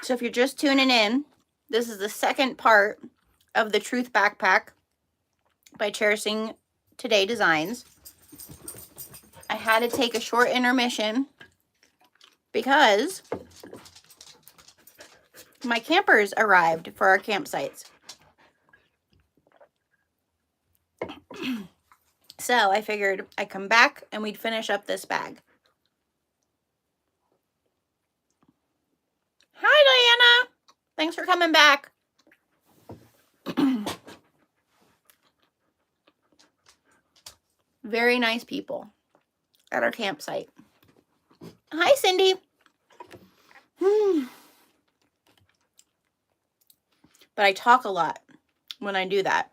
So if you're just tuning in, this is the second part of the Truth Backpack by Cherishing Today Designs. I had to take a short intermission because my campers arrived for our campsites. So I figured I'd come back and we'd finish up this bag. Hi, Diana. Thanks for coming back. Very nice people at our campsite. Hi, Cindy. But I talk a lot when I do that.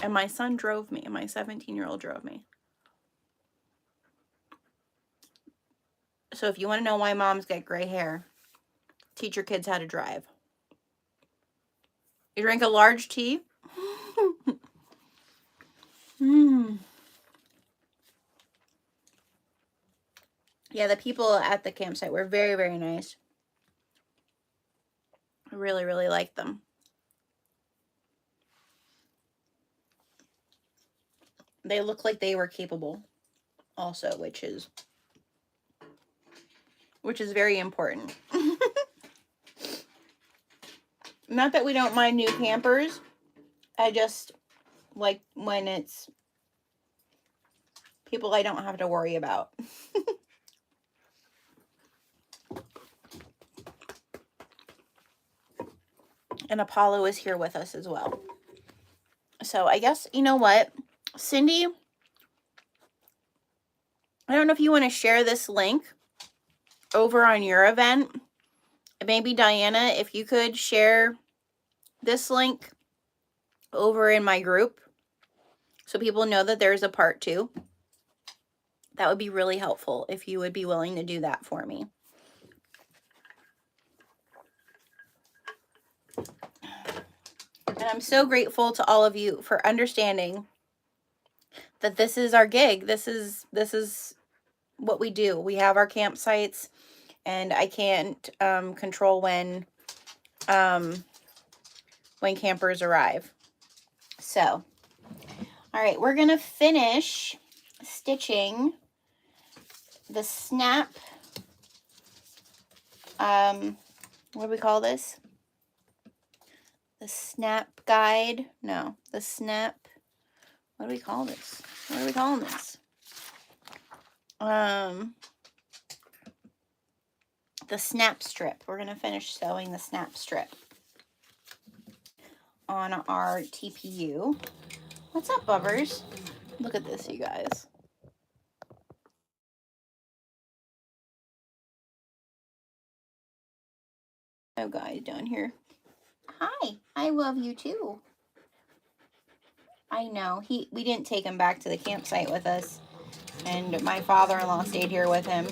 And my son drove me. My 17-year-old drove me. So if you want to know why moms get gray hair, teach your kids how to drive. You drink a large tea? Yeah, the people at the campsite were very, very nice. I really, really liked them. They look like they were capable also, which is very important. Not that we don't mind new campers. I just like when it's people I don't have to worry about. And Apollo is here with us as well. So I guess, you know what, Cindy, I don't know if you want to share this link over on your event. Maybe Diana, if you could share this link over in my group so people know that there's a part 2. That would be really helpful if you would be willing to do that for me. And I'm so grateful to all of you for understanding that this is our gig. This is what we do. We have our campsites, and I can't control when campers arrive. So, all right, we're gonna finish stitching the snap. What do we call this? The snap guide? No, the snap. What do we call this? What are we calling this? The snap strip. We're gonna finish sewing the snap strip on our TPU. What's up, bubbers? Look at this, you guys. Oh, guys down here. Hi, I love you too. I know, we didn't take him back to the campsite with us, and my father-in-law stayed here with him.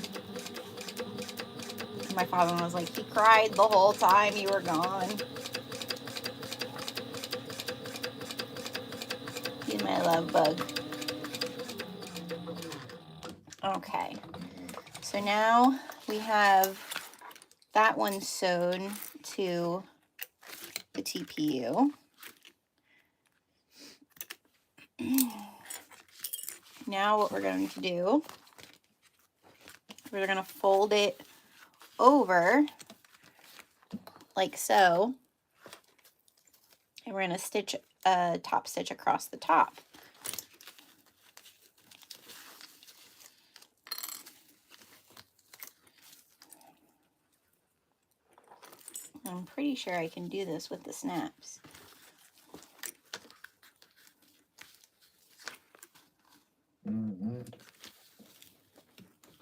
My father-in-law was like, he cried the whole time you were gone. He's my love bug. Okay, so now we have that one sewn to the TPU. Now what we're going to do, we're going to fold it over like so, and we're going to stitch a top stitch across the top. I'm pretty sure I can do this with the snaps.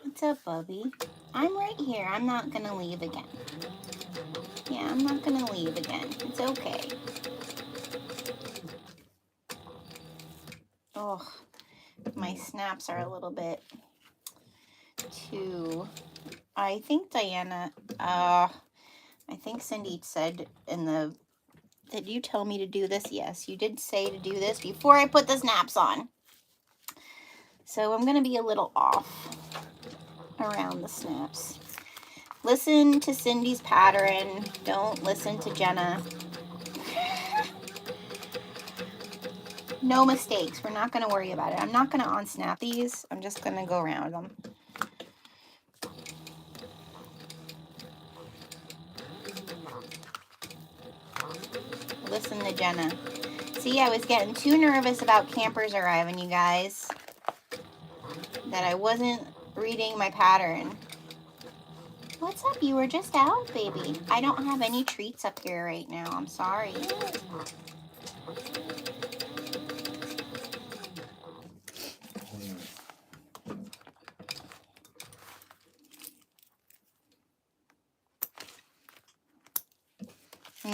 What's up, Bubby? I'm right here. I'm not gonna leave again. Yeah, I'm not gonna leave again. It's okay. Oh, my snaps are a little bit too... I think Diana, I think Cindy said in the... Did you tell me to do this? Yes, you did say to do this before I put the snaps on. So I'm going to be a little off around the snaps. Listen to Cindy's pattern. Don't listen to Jenna. No mistakes. We're not going to worry about it. I'm not going to unsnap these. I'm just going to go around them. Listen to Jenna. See, I was getting too nervous about campers arriving, you guys, that I wasn't reading my pattern. What's up? You were just out, baby. I don't have any treats up here right now. I'm sorry.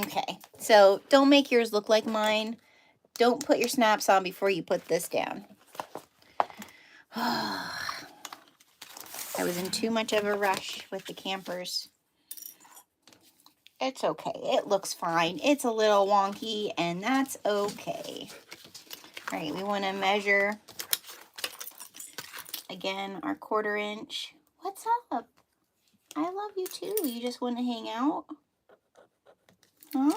Okay, so don't make yours look like mine. Don't put your snaps on before you put this down. I was in too much of a rush with the campers. It's okay. It looks fine. It's a little wonky, and that's okay. All right, we want to measure, again, our 1/4 inch. What's up? I love you too. You just want to hang out? Huh?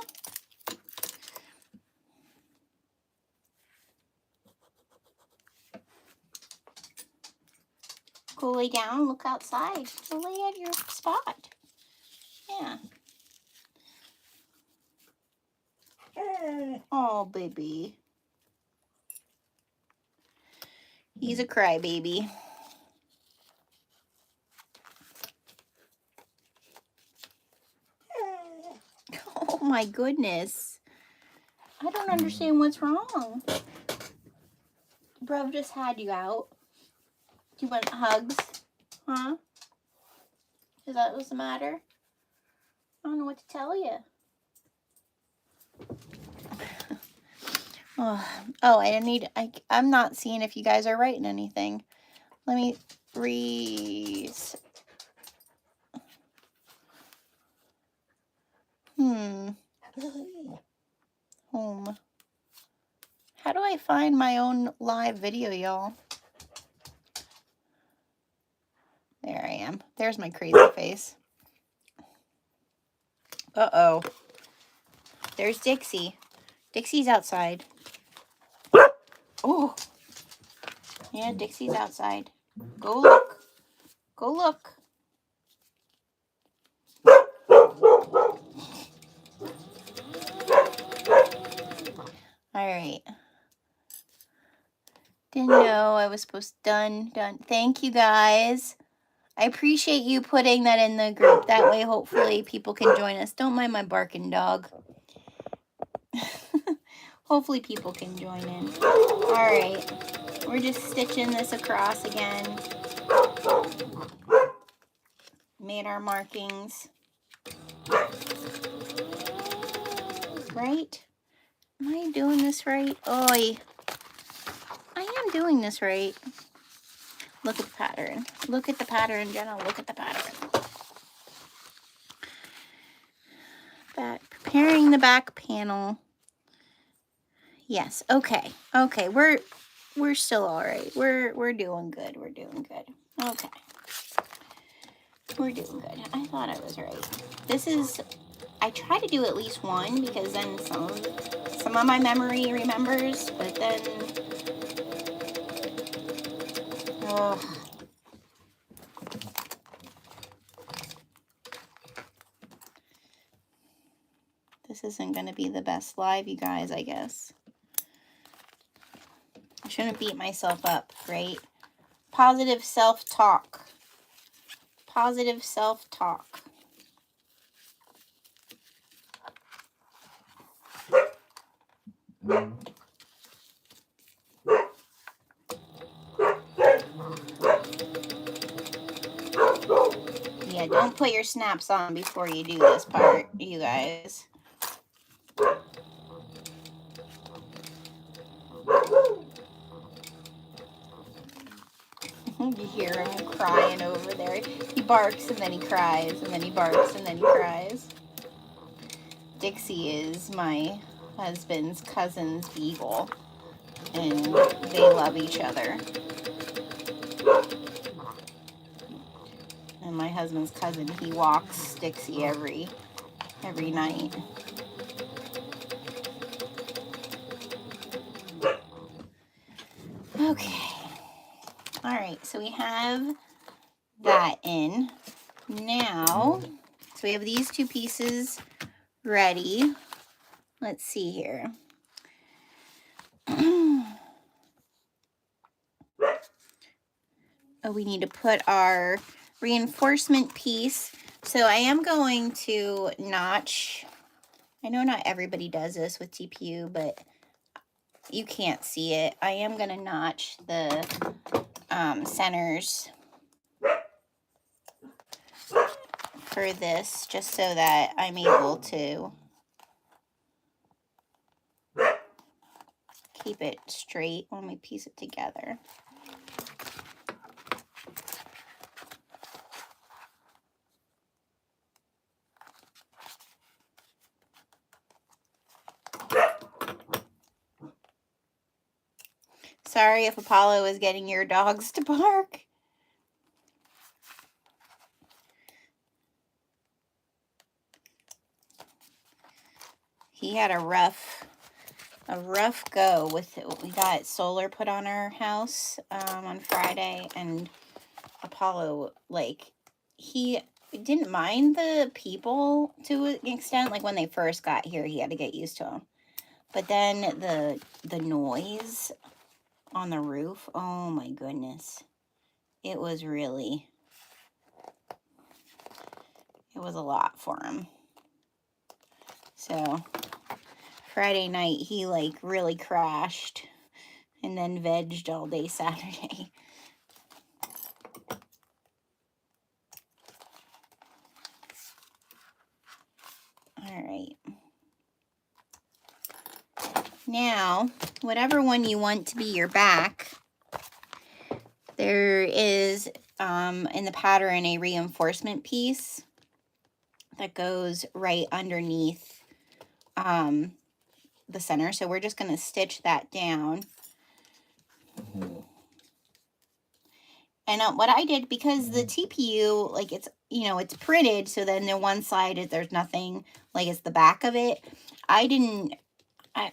Go lay down, look outside. Go lay at your spot. Yeah. Oh, baby. He's a crybaby. Oh my goodness. I don't understand what's wrong. Bro just had you out. Do you want hugs? Huh? Is that what's the matter? I don't know what to tell you. I'm not seeing if you guys are writing anything. Let me read. Home. How do I find my own live video, y'all? There I am. There's my crazy face. Uh-oh. There's Dixie. Dixie's outside. Oh. Yeah, Dixie's outside. Go look. Go look. All right. Didn't know I was supposed to done. Thank you guys. I appreciate you putting that in the group. That way, hopefully, people can join us. Don't mind my barking dog. Hopefully, people can join in. All right. We're just stitching this across again. Made our markings. Right? Am I doing this right? Oi. I am doing this right. Look at the pattern. Look at the pattern, Jenna. Look at the pattern. Preparing the back panel. Yes. Okay. Okay. We're still all right. We're doing good. We're doing good. Okay. We're doing good. I thought I was right. This is, I try to do at least one because then some of my memory remembers, but then, ugh. This isn't going to be the best live, you guys, I guess. I shouldn't beat myself up, right? Positive self-talk. Positive self-talk. Yeah, don't put your snaps on before you do this part, you guys. You hear him crying over there. He barks and then he cries, and then he barks and then he cries. Dixie is my husband's cousin's beagle, and they love each other. And my husband's cousin. He walks Dixie every night. Okay. All right, so we have that in. Now, so we have these two pieces ready. Let's see here. Oh, we need to put our reinforcement piece. So I am going to notch. I know not everybody does this with TPU, but you can't see it. I am going to notch the centers for this, just so that I'm able to keep it straight when we piece it together. Sorry if Apollo is getting your dogs to bark. He had a rough go with it. We got solar put on our house on Friday, and Apollo, like, he didn't mind the people to an extent. Like, when they first got here, he had to get used to them. But then the noise on the roof, oh my goodness. It was a lot for him. So Friday night, he like really crashed and then vegged all day Saturday. All right. Now, whatever one you want to be your back, there is in the pattern a reinforcement piece that goes right underneath the center. So we're just going to stitch that down. And what I did, because the TPU, like, it's, you know, it's printed, so then the one side, there's nothing, like, it's the back of it.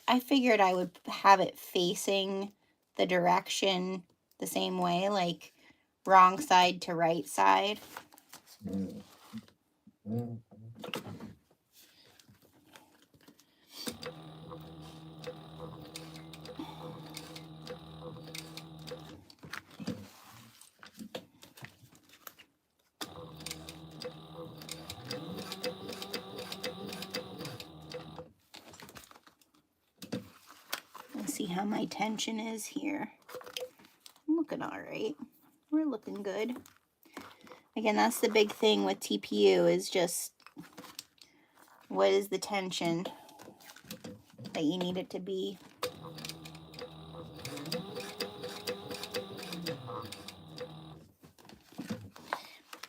I figured I would have it facing the direction the same way, like wrong side to right side. Let's see how my tension is here. I'm looking all right. We're looking good. Again, that's the big thing with TPU, is just what is the tension that you need it to be.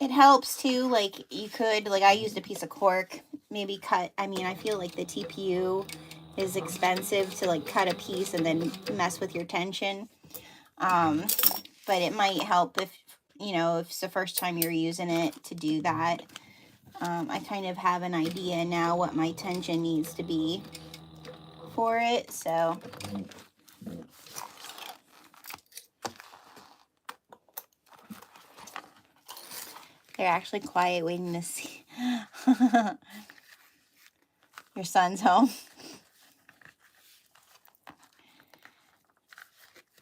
It helps too, like, you could, like, I used a piece of cork, maybe cut, I mean, I feel like the TPU is expensive to, like, cut a piece and then mess with your tension. But it might help if, you know, if it's the first time you're using it, to do that. I kind of have an idea now what my tension needs to be for it, so. They're actually quiet, waiting to see. Your son's home.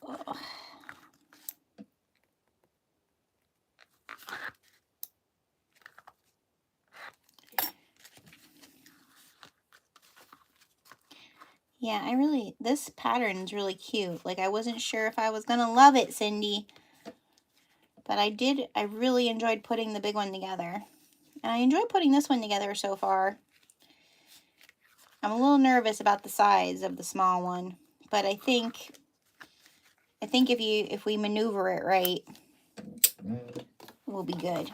Oh. Yeah, this pattern's really cute. Like, I wasn't sure if I was gonna love it, Cindy. But I really enjoyed putting the big one together. And I enjoy putting this one together so far. I'm a little nervous about the size of the small one, but I think if we maneuver it right, we'll be good.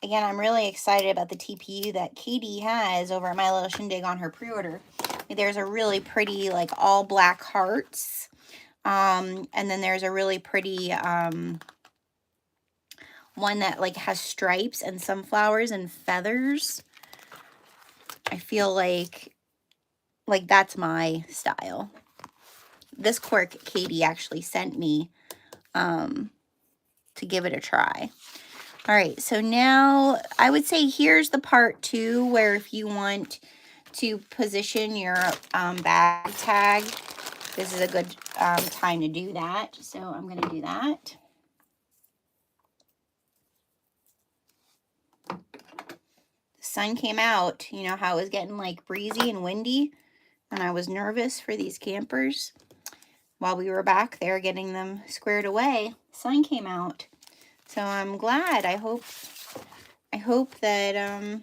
Again, I'm really excited about the TPU that Katie has over at My Little Shindig on her pre-order. There's a really pretty, like, all black hearts. And then there's a really pretty one that like has stripes and sunflowers and feathers. I feel like that's my style. This cork Katie actually sent me to give it a try. All right, so now I would say here's the part too, where if you want to position your bag tag, this is a good time to do that. So I'm going to do that. The sun came out. You know how it was getting like breezy and windy, and I was nervous for these campers. While we were back there getting them squared away, the sun came out. So I'm glad. I hope that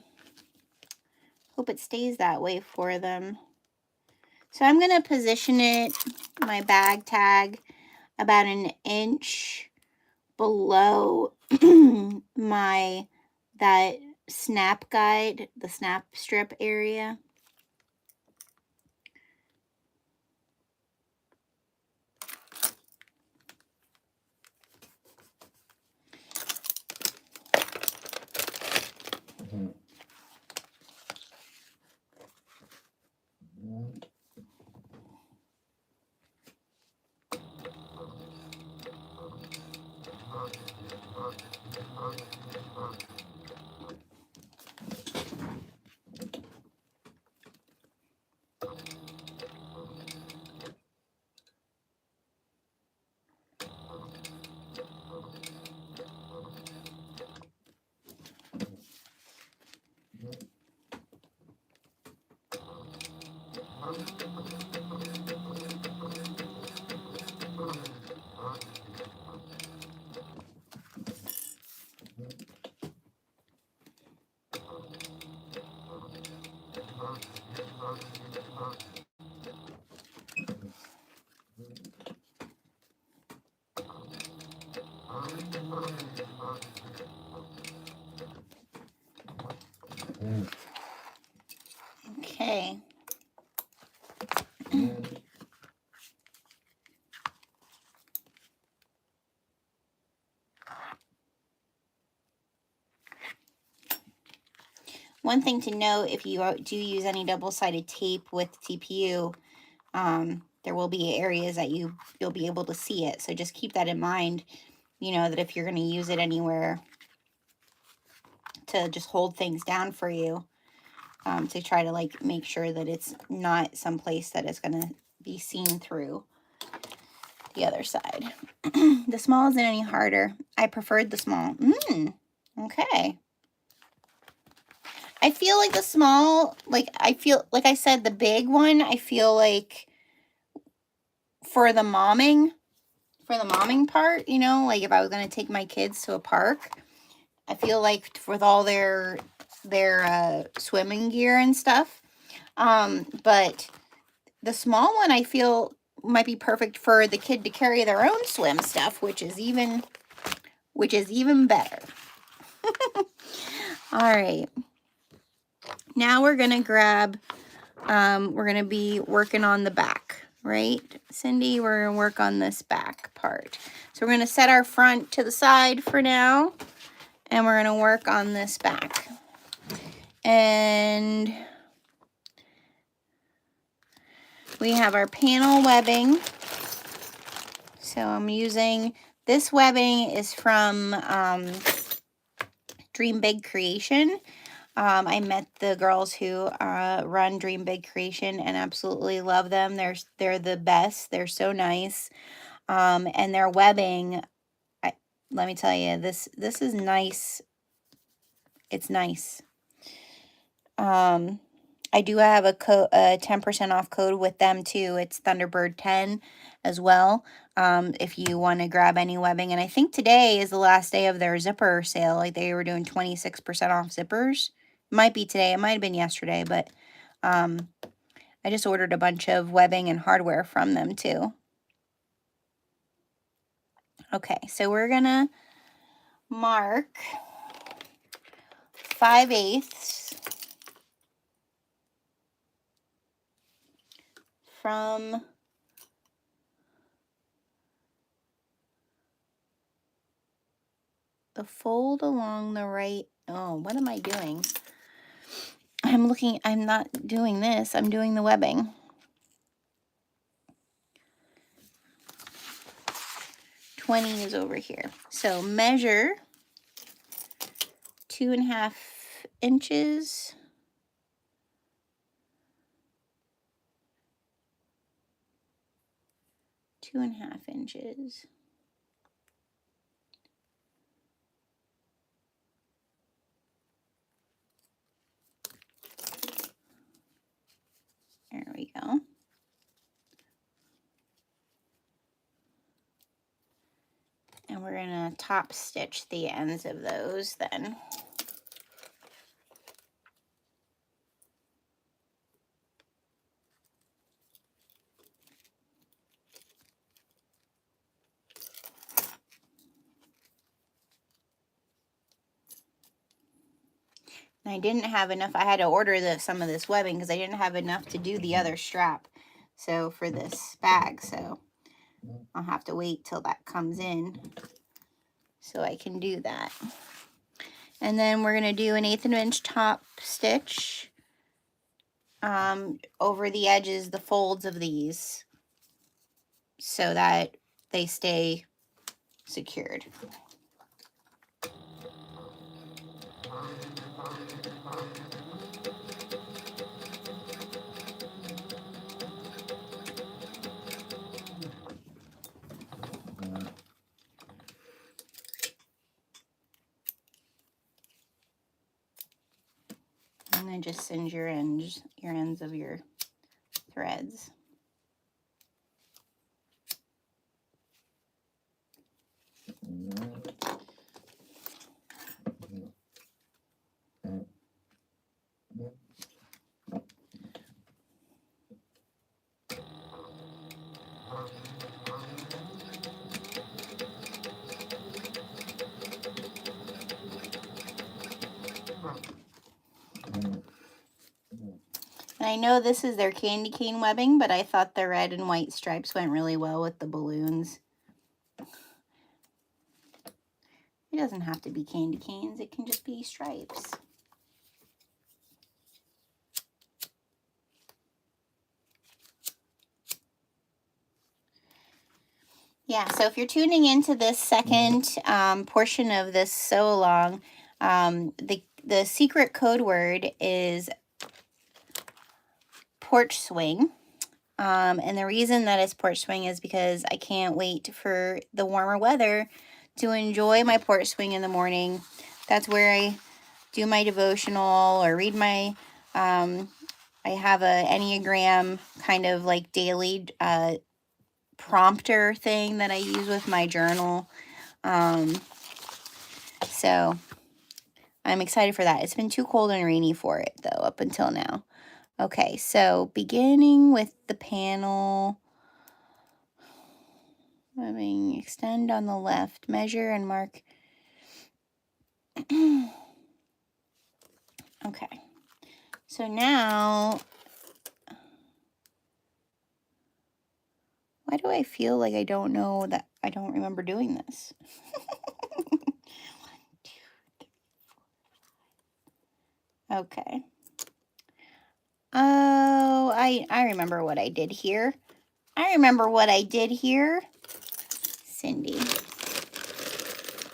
hope it stays that way for them. So I'm going to position it, my bag tag, about an inch below that snap guide, the snap strip area. Okay. One thing to note, if you do use any double-sided tape with TPU, there will be areas that you'll be able to see it. So just keep that in mind, you know, that if you're going to use it anywhere to just hold things down for you, to try to like make sure that it's not someplace that is going to be seen through the other side. The small isn't any harder. I preferred the small. Okay. I feel like the small, like I said, the big one, I feel like for the momming part, you know, like if I was going to take my kids to a park, I feel like with all their swimming gear and stuff. But the small one I feel might be perfect for the kid to carry their own swim stuff, which is even better. All right. Now we're going to grab, we're going to be working on the back, right? Cindy, we're going to work on this back part. So we're going to set our front to the side for now, and we're going to work on this back. And we have our panel webbing. So I'm using, this webbing is from Dream Big Creation. I met the girls who run Dream Big Creation and absolutely love them. They're the best. They're so nice. And their webbing, let me tell you, this is nice. It's nice. I do have a 10% off code with them too. It's Thunderbird 10 as well. If you want to grab any webbing. And I think today is the last day of their zipper sale. Like they were doing 26% off zippers. Might be today. It might have been yesterday, but I just ordered a bunch of webbing and hardware from them too. Okay, so we're going to mark 5/8 from the fold along the right. Oh, what am I doing? I'm not doing this. I'm doing the webbing. $20 is over here. So measure 2.5 inches. Two and a half inches. There we go. And we're going to top stitch the ends of those then. And I didn't have enough. I had to order some of this webbing because I didn't have enough to do the other strap. So for this bag, so I'll have to wait till that comes in so I can do that. And then we're going to do an 1/8 inch top stitch over the edges, the folds of these, so that they stay secured. And then just singe your ends of your threads. And I know this is their candy cane webbing, but I thought the red and white stripes went really well with the balloons. It doesn't have to be candy canes, it can just be stripes. Yeah, so if you're tuning into this second portion of this sew along, the secret code word is porch swing. And the reason that it's porch swing is because I can't wait for the warmer weather to enjoy my porch swing in the morning. That's where I do my devotional or read my, I have a Enneagram kind of like daily prompter thing that I use with my journal. So I'm excited for that. It's been too cold and rainy for it though up until now. Okay, so beginning with the panel, webbing, extend on the left, measure and mark. Okay, so now, why do I feel like I don't know that I don't remember doing this? 1, 2, 3, 4, 5. Okay. Oh, I remember what I did here. Cindy.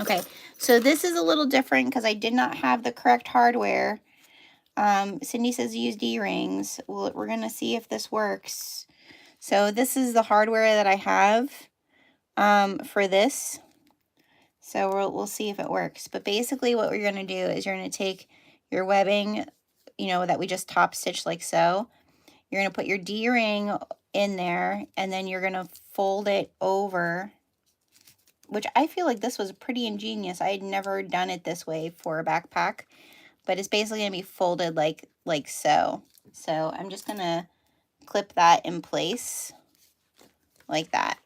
Okay, so this is a little different because I did not have the correct hardware. Cindy says use D-rings. Well, we're going to see if this works. So this is the hardware that I have for this. So we'll see if it works. But basically what we're going to do is you're going to take your webbing, you know, that we just top stitched like so. You're going to put your D-ring in there, and then you're going to fold it over, which I feel like this was pretty ingenious. I had never done it this way for a backpack, but it's basically going to be folded like so. So I'm just going to clip that in place like that.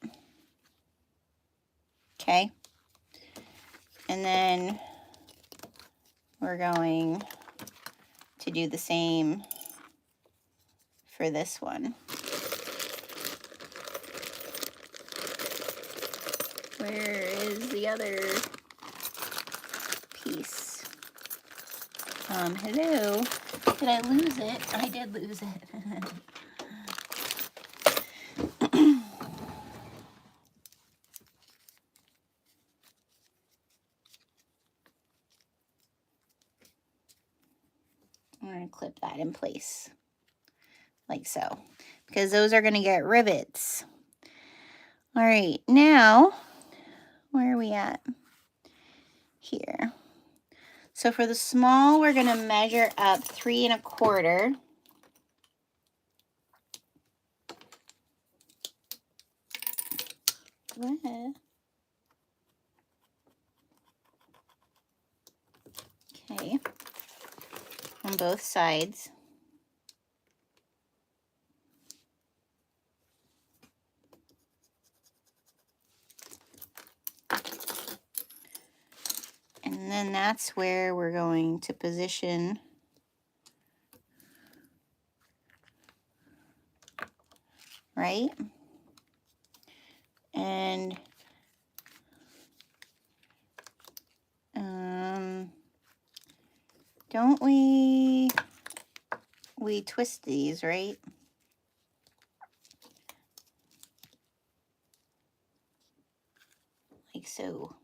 Okay. And then we're going to do the same for this one. Where is the other? Hello. Did I lose it? I did lose it. I'm going to clip that in place like so, because those are going to get rivets. All right, now, where are we at? Here. So for the small, we're going to measure up 3 1/4. What? Okay, on both sides. And then that's where we're going to position right? And don't we twist these, right? Like so.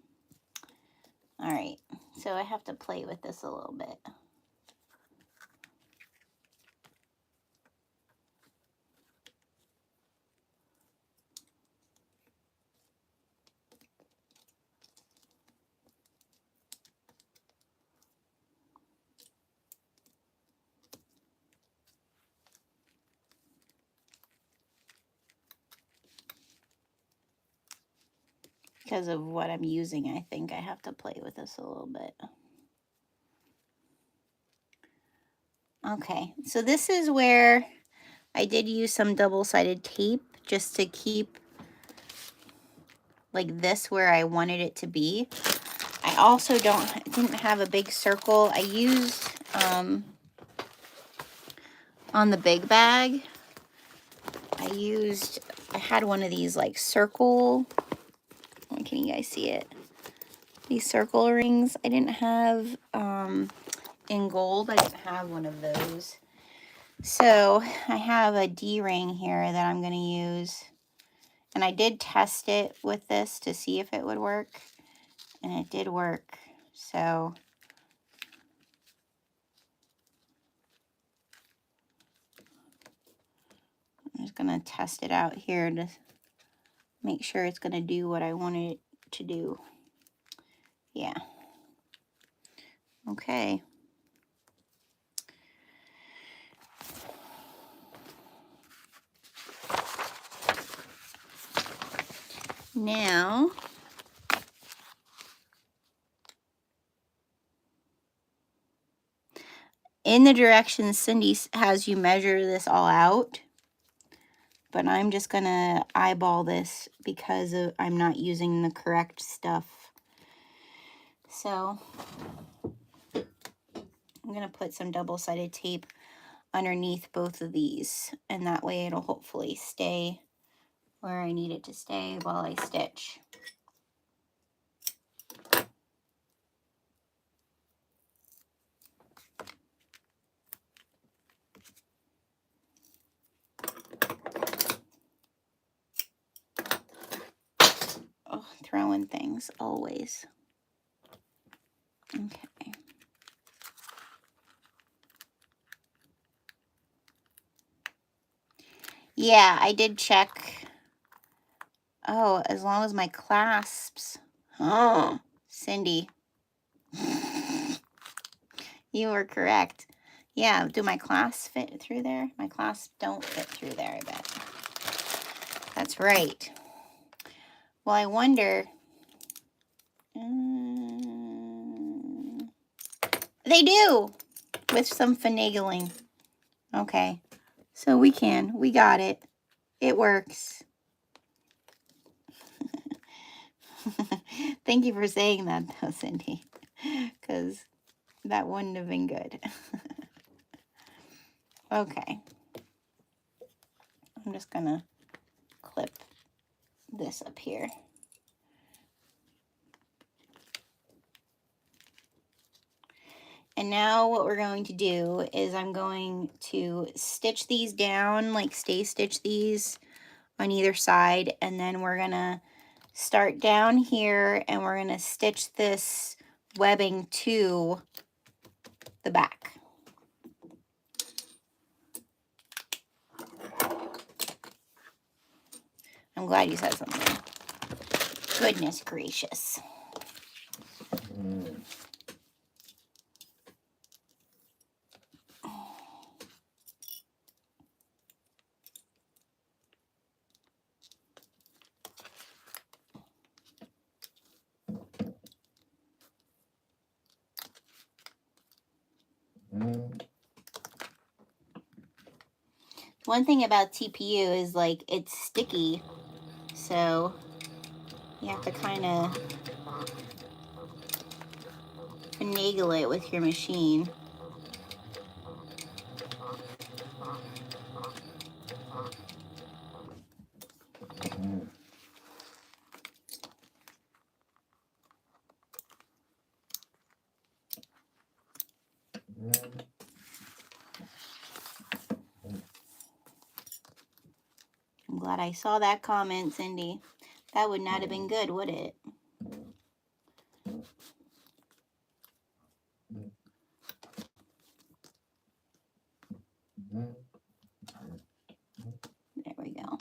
All right, so I have to play with this a little bit. Because of what I'm using, I think I have to play with this a little bit. Okay, so this is where I did use some double-sided tape just to keep like this where I wanted it to be. I also didn't have a big circle. I used on the big bag, I had one of these like circle, can you guys see it? These circle rings. I didn't have in gold, I didn't have one of those. So I have a D ring here that I'm going to use. And I did test it with this to see if it would work. And it did work. So I'm just going to test it out here to make sure it's going to do what I want it to do. Yeah. Okay. Now, in the directions Cindy has you measure this all out, but I'm just going to eyeball this because I'm not using the correct stuff. So I'm going to put some double-sided tape underneath both of these, and that way it'll hopefully stay where I need it to stay while I stitch. Oh, throwing things always. Okay. Yeah, I did check. Oh, as long as my clasps. Oh, Cindy. You were correct. Yeah, do my clasps fit through there? My clasps don't fit through there, I bet. That's right. Well, I wonder. They do, with some finagling. Okay, so we got it. It works. Thank you for saying that, though, Cindy, because that wouldn't have been good. Okay. I'm just going to clip this up here. And now what we're going to do is I'm going to stitch these down, like stay stitch these on either side, and then we're gonna start down here and we're gonna stitch this webbing to the back. I'm glad you said something. Goodness gracious. One thing about TPU is like it's sticky, so you have to kind of finagle it with your machine. I'm glad I saw that comment, Cindy. That would not have been good, would it? There we go.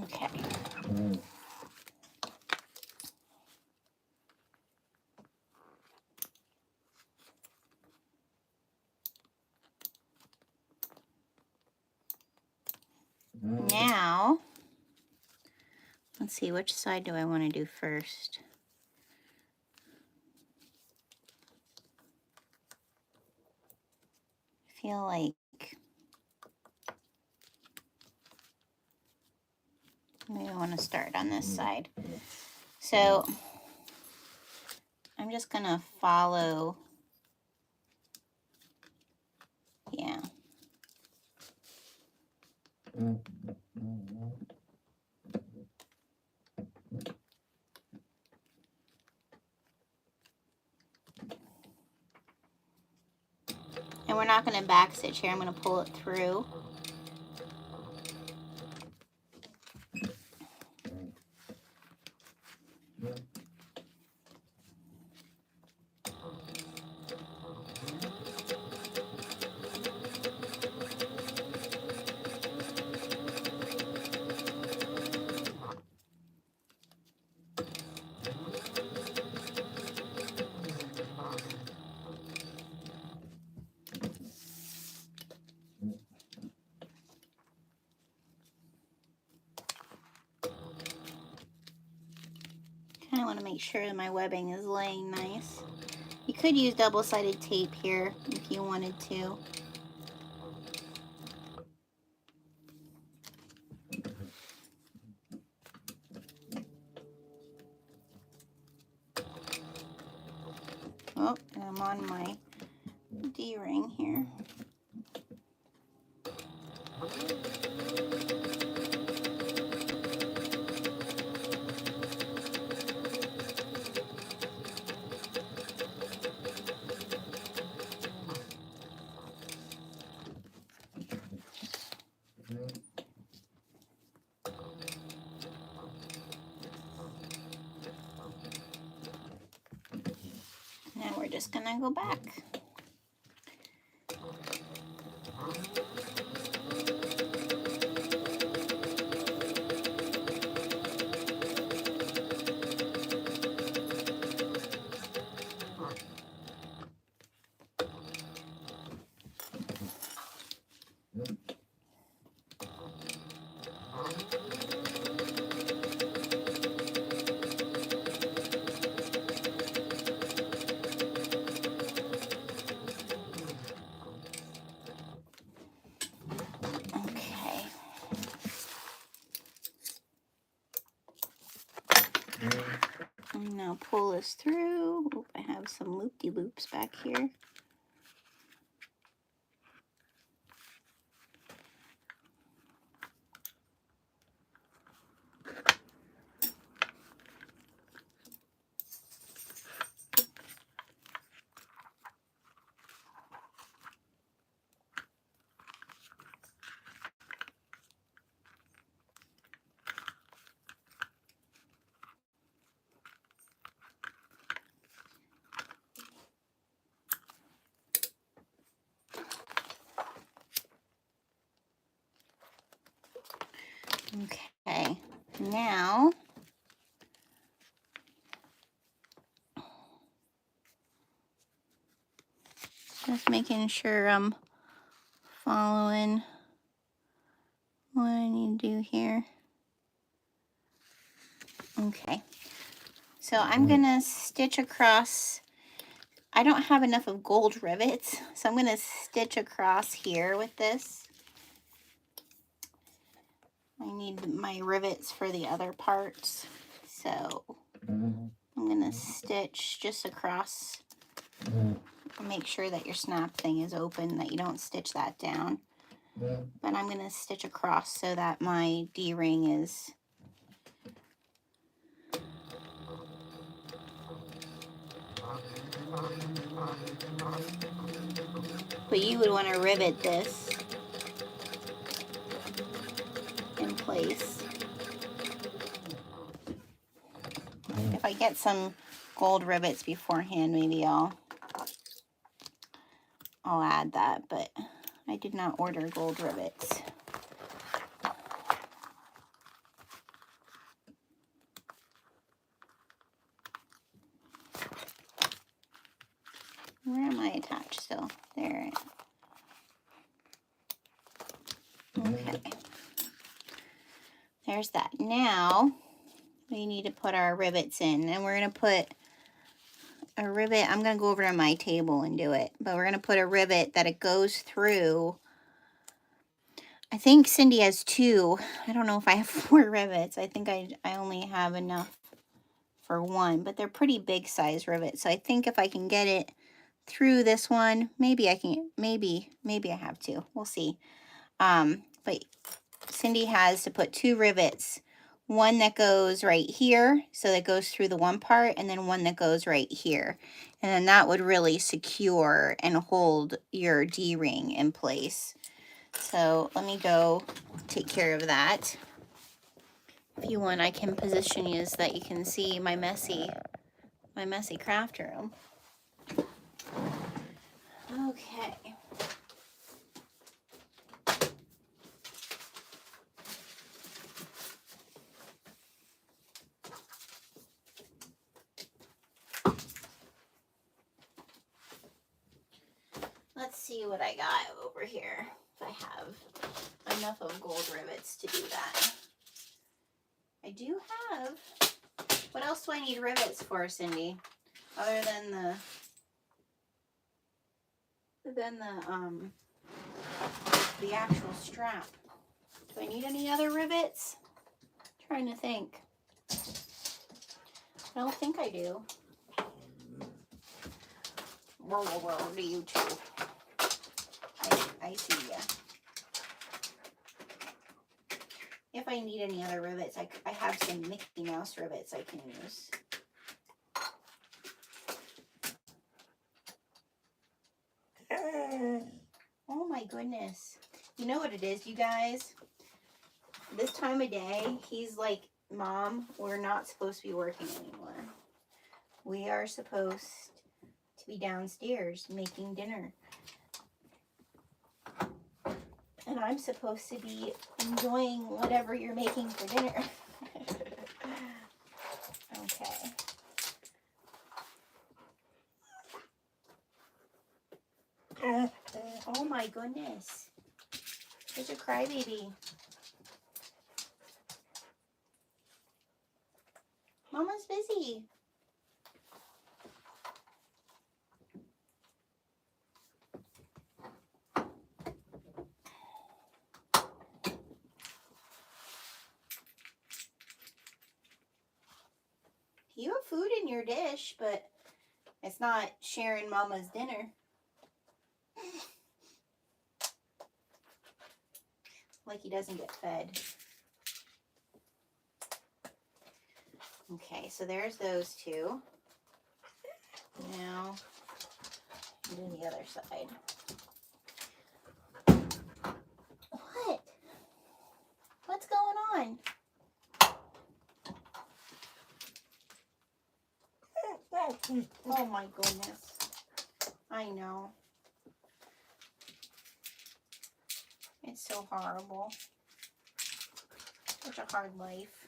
Okay. Now, let's see, which side do I want to do first? I feel like maybe I want to start on this side. So I'm just gonna follow, yeah. And we're not gonna back stitch here, I'm gonna pull it through. Kind of want to make sure that my webbing is laying nice. You could use double-sided tape here if you wanted to. Oh, and I'm on my D-ring here. Now we're just gonna go back. Okay. And now pull this through. Oh, I have some loop-de-loops back here. Now, just making sure I'm following what I need to do here. Okay, so I'm gonna stitch across. I don't have enough of gold rivets, so I'm gonna stitch across here with this. I need my rivets for the other parts, so I'm gonna stitch just across. Make sure that your snap thing is open, that you don't stitch that down. But I'm gonna stitch across so that my D-ring is but you would want to rivet this in place. If I get some gold rivets beforehand, maybe I'll add that, but I did not order gold rivets. Where am I attached still? There. Okay. There's that. Now we need to put our rivets in, and we're going to put a rivet. I'm going to go over to my table and do it, but we're going to put a rivet that it goes through. I think Cindy has 2. I don't know if I have 4 rivets. I think I only have enough for 1, but they're pretty big size rivets. So I think if I can get it through this one, maybe I can, maybe I have 2. We'll see. But Cindy has to put 2 rivets. One that goes right here, so that goes through the one part, and then one that goes right here. And then that would really secure and hold your D-ring in place. So let me go take care of that. If you want, I can position you so that you can see my messy craft room. Okay. Let's see what I got over here. If I have enough of gold rivets to do that. I do have. What else do I need rivets for, Cindy? Other than the actual strap. Do I need any other rivets? I'm trying to think. I don't think I do. Well, do you too? I see ya. If I need any other rivets, I have some Mickey Mouse rivets I can use. Oh my goodness. You know what it is, you guys? This time of day, he's like, Mom, we're not supposed to be working anymore. We are supposed to be downstairs making dinner. And I'm supposed to be enjoying whatever you're making for dinner. Okay. Oh my goodness. Such a crybaby. Mama's busy. You have food in your dish, but it's not sharing Mama's dinner. Like he doesn't get fed. Okay, so there's those 2. Now, do the other side. What? What's going on? Oh my goodness. I know. It's so horrible. Such a hard life.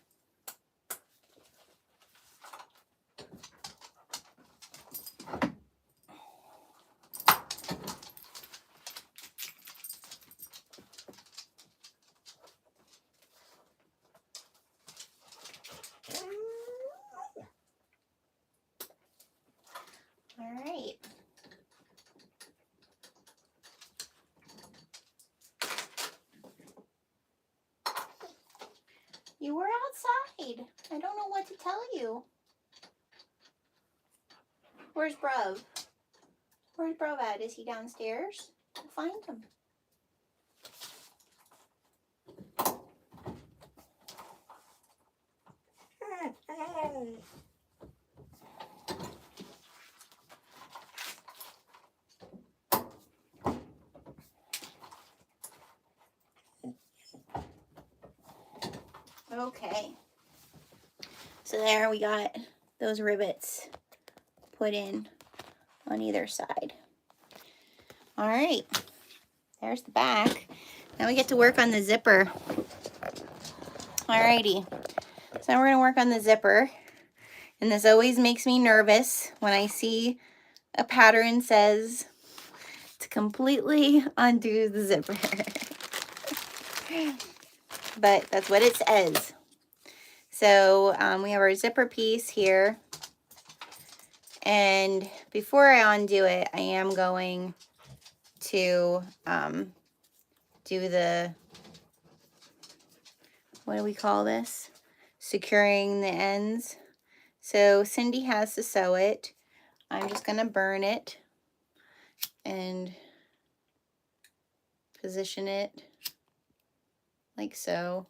All right. You were outside. I don't know what to tell you. Where's Bruv? Where's Bruv at? Is he downstairs? I'll find him. Okay. So there we got those rivets put in on either side. All right. There's the back. Now we get to work on the zipper. Alrighty. So we're going to work on the zipper. And this always makes me nervous when I see a pattern says to completely undo the zipper. But that's what it says. So we have our zipper piece here. And before I undo it, I am going to do the, what do we call this? Securing the ends. So Cindy has to sew it. I'm just going to burn it and position it like so.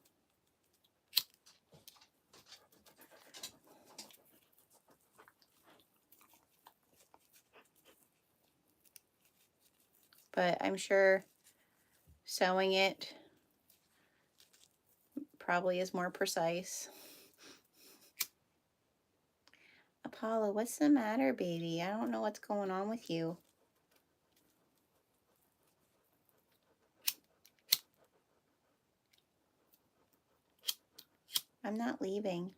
But I'm sure sewing it probably is more precise. Apollo, what's the matter, baby? I don't know what's going on with you. I'm not leaving.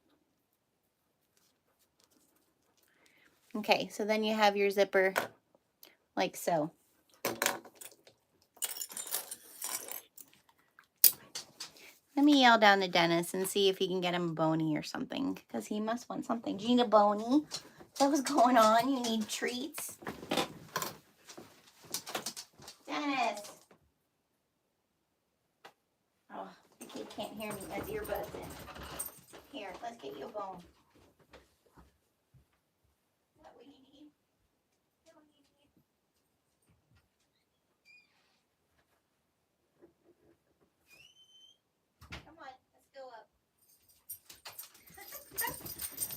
Okay, so then you have your zipper like so. Let me yell down to Dennis and see if he can get him a bony or something, because he must want something. Do you need a bony? Is that what's going on? You need treats? Dennis! Oh, the kid can't hear me. That's earbuds in. Here, let's get you a bone. Is that what you need? Is that what you need? Come on, let's go up.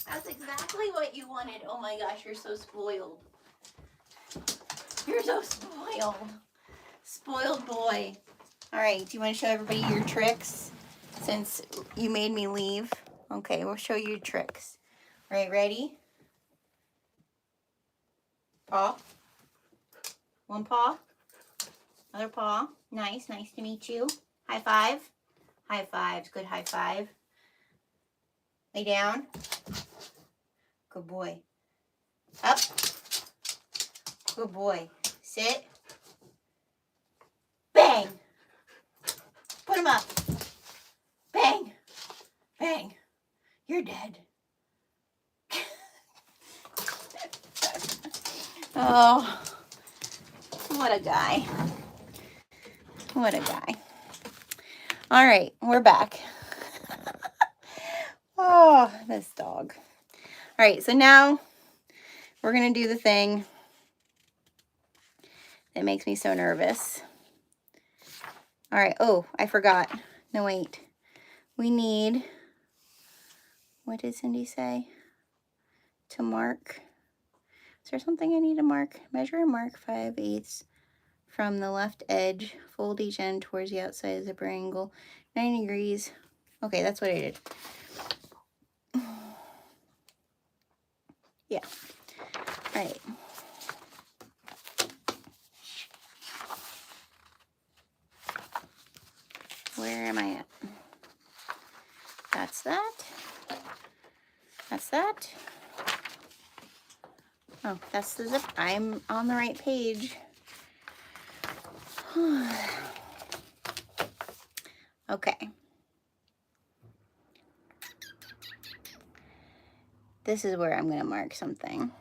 That's exactly what you wanted. Oh my gosh, you're so spoiled. You're so spoiled. Spoiled boy. All right, do you want to show everybody your tricks since you made me leave? Okay, we'll show you tricks. All right, ready? Paw. One paw. Other paw. Nice, nice to meet you. High five. High fives, good high five. Lay down. Good boy. Up. Good boy. Sit. Bang. Put him up. Bang. Bang. You're dead. Oh, what a guy. What a guy. All right, we're back. Oh, this dog. All right, so now we're going to do the thing that makes me so nervous. All right, oh, I forgot. No, wait. We need, what did Cindy say? To mark. Is there something I need to mark? Measure and mark 5/8 from the left edge. Fold each end towards the outside zipper angle. 90 degrees. Okay, that's what I did. Yeah. All right. Where am I at? That's that. That's that. Oh, that's the zip. I'm on the right page. Okay. This is where I'm going to mark something.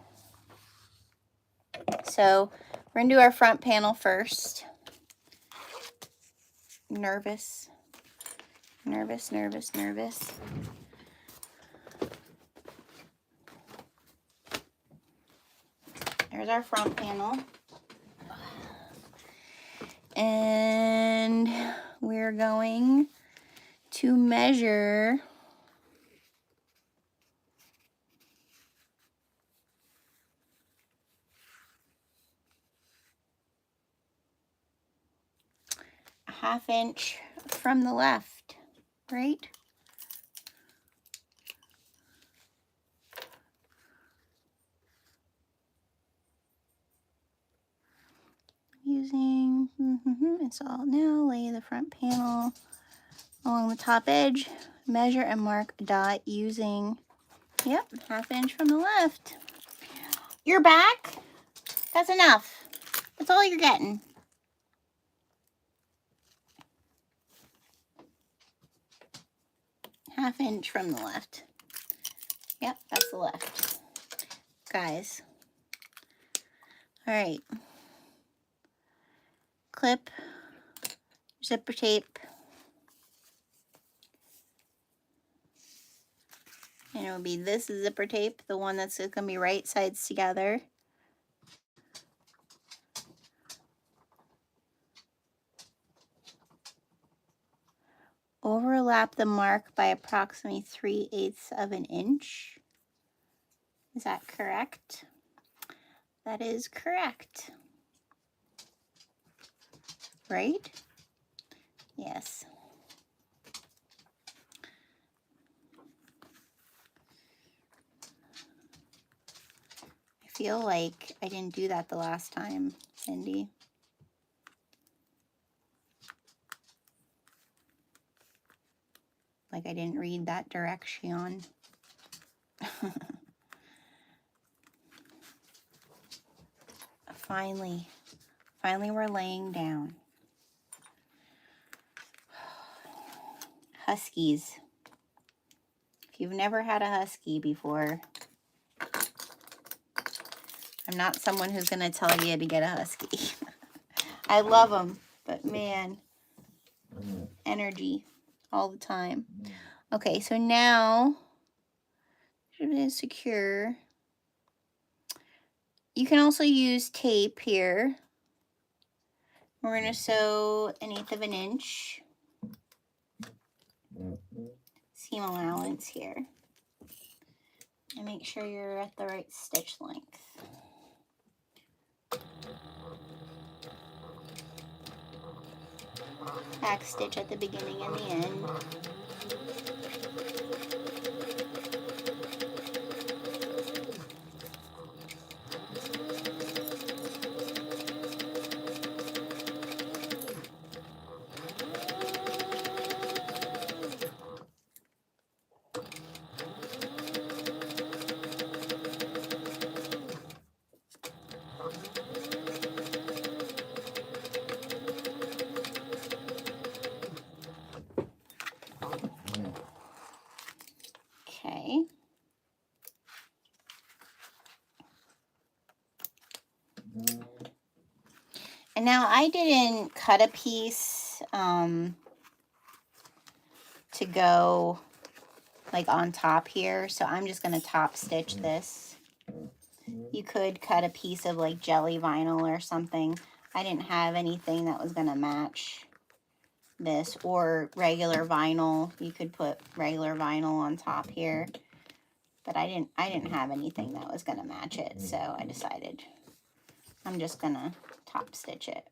So we're gonna do our front panel first. Nervous. Nervous, nervous, nervous. There's our front panel. And we're going to measure a 1/2 inch from the left, right? Using, it's all now, lay the front panel along the top edge, measure and mark a dot using, yep, 1/2 inch from the left. You're back? That's enough. That's all you're getting. Half inch from the left. Yep, that's the left. Guys. All right. Clip, zipper tape. And it will be this zipper tape, the one that's going to be right sides together. Overlap the mark by approximately 3/8 of an inch. Is that correct? That is correct. Right? Yes. I feel like I didn't do that the last time, Cindy. Like I didn't read that direction. Finally we're laying down. Huskies. If you've never had a husky before, I'm not someone who's going to tell you to get a husky. I love them, but man, energy all the time. Okay, so now it is secure. You can also use tape here. We're going to sew 1/8 of an inch seam allowance here. And make sure you're at the right stitch length. Back stitch at the beginning and the end. Okay. And now I didn't cut a piece to go like on top here, so I'm just going to top stitch this. You could cut a piece of like jelly vinyl or something. I didn't have anything that was going to match this, or regular vinyl. You could put regular vinyl on top here, but I didn't have anything that was going to match it, so I decided I'm just going to top stitch it.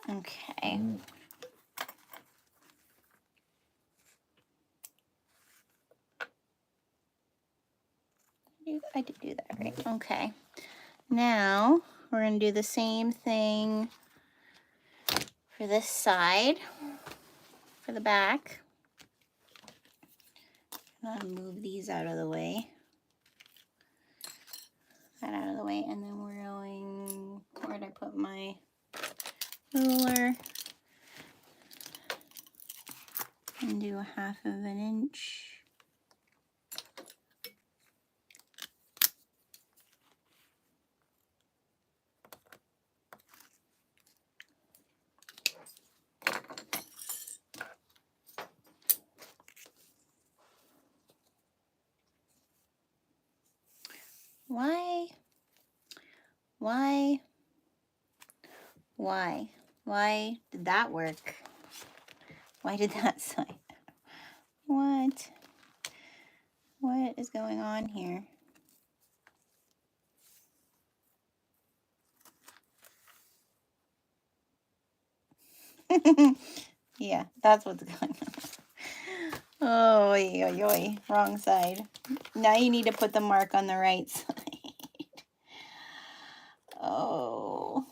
Okay. I did do that right. Okay. Now we're going to do the same thing for this side, for the back. I'm going to move these out of the way. That out of the way. And then we're going, where did I put my ruler? And do 1/2 of an inch. Why did that work? Why did that sign? What is going on here? Yeah, that's what's going on. Oh, yoy, wrong side. Now you need to put the mark on the right side. Oh,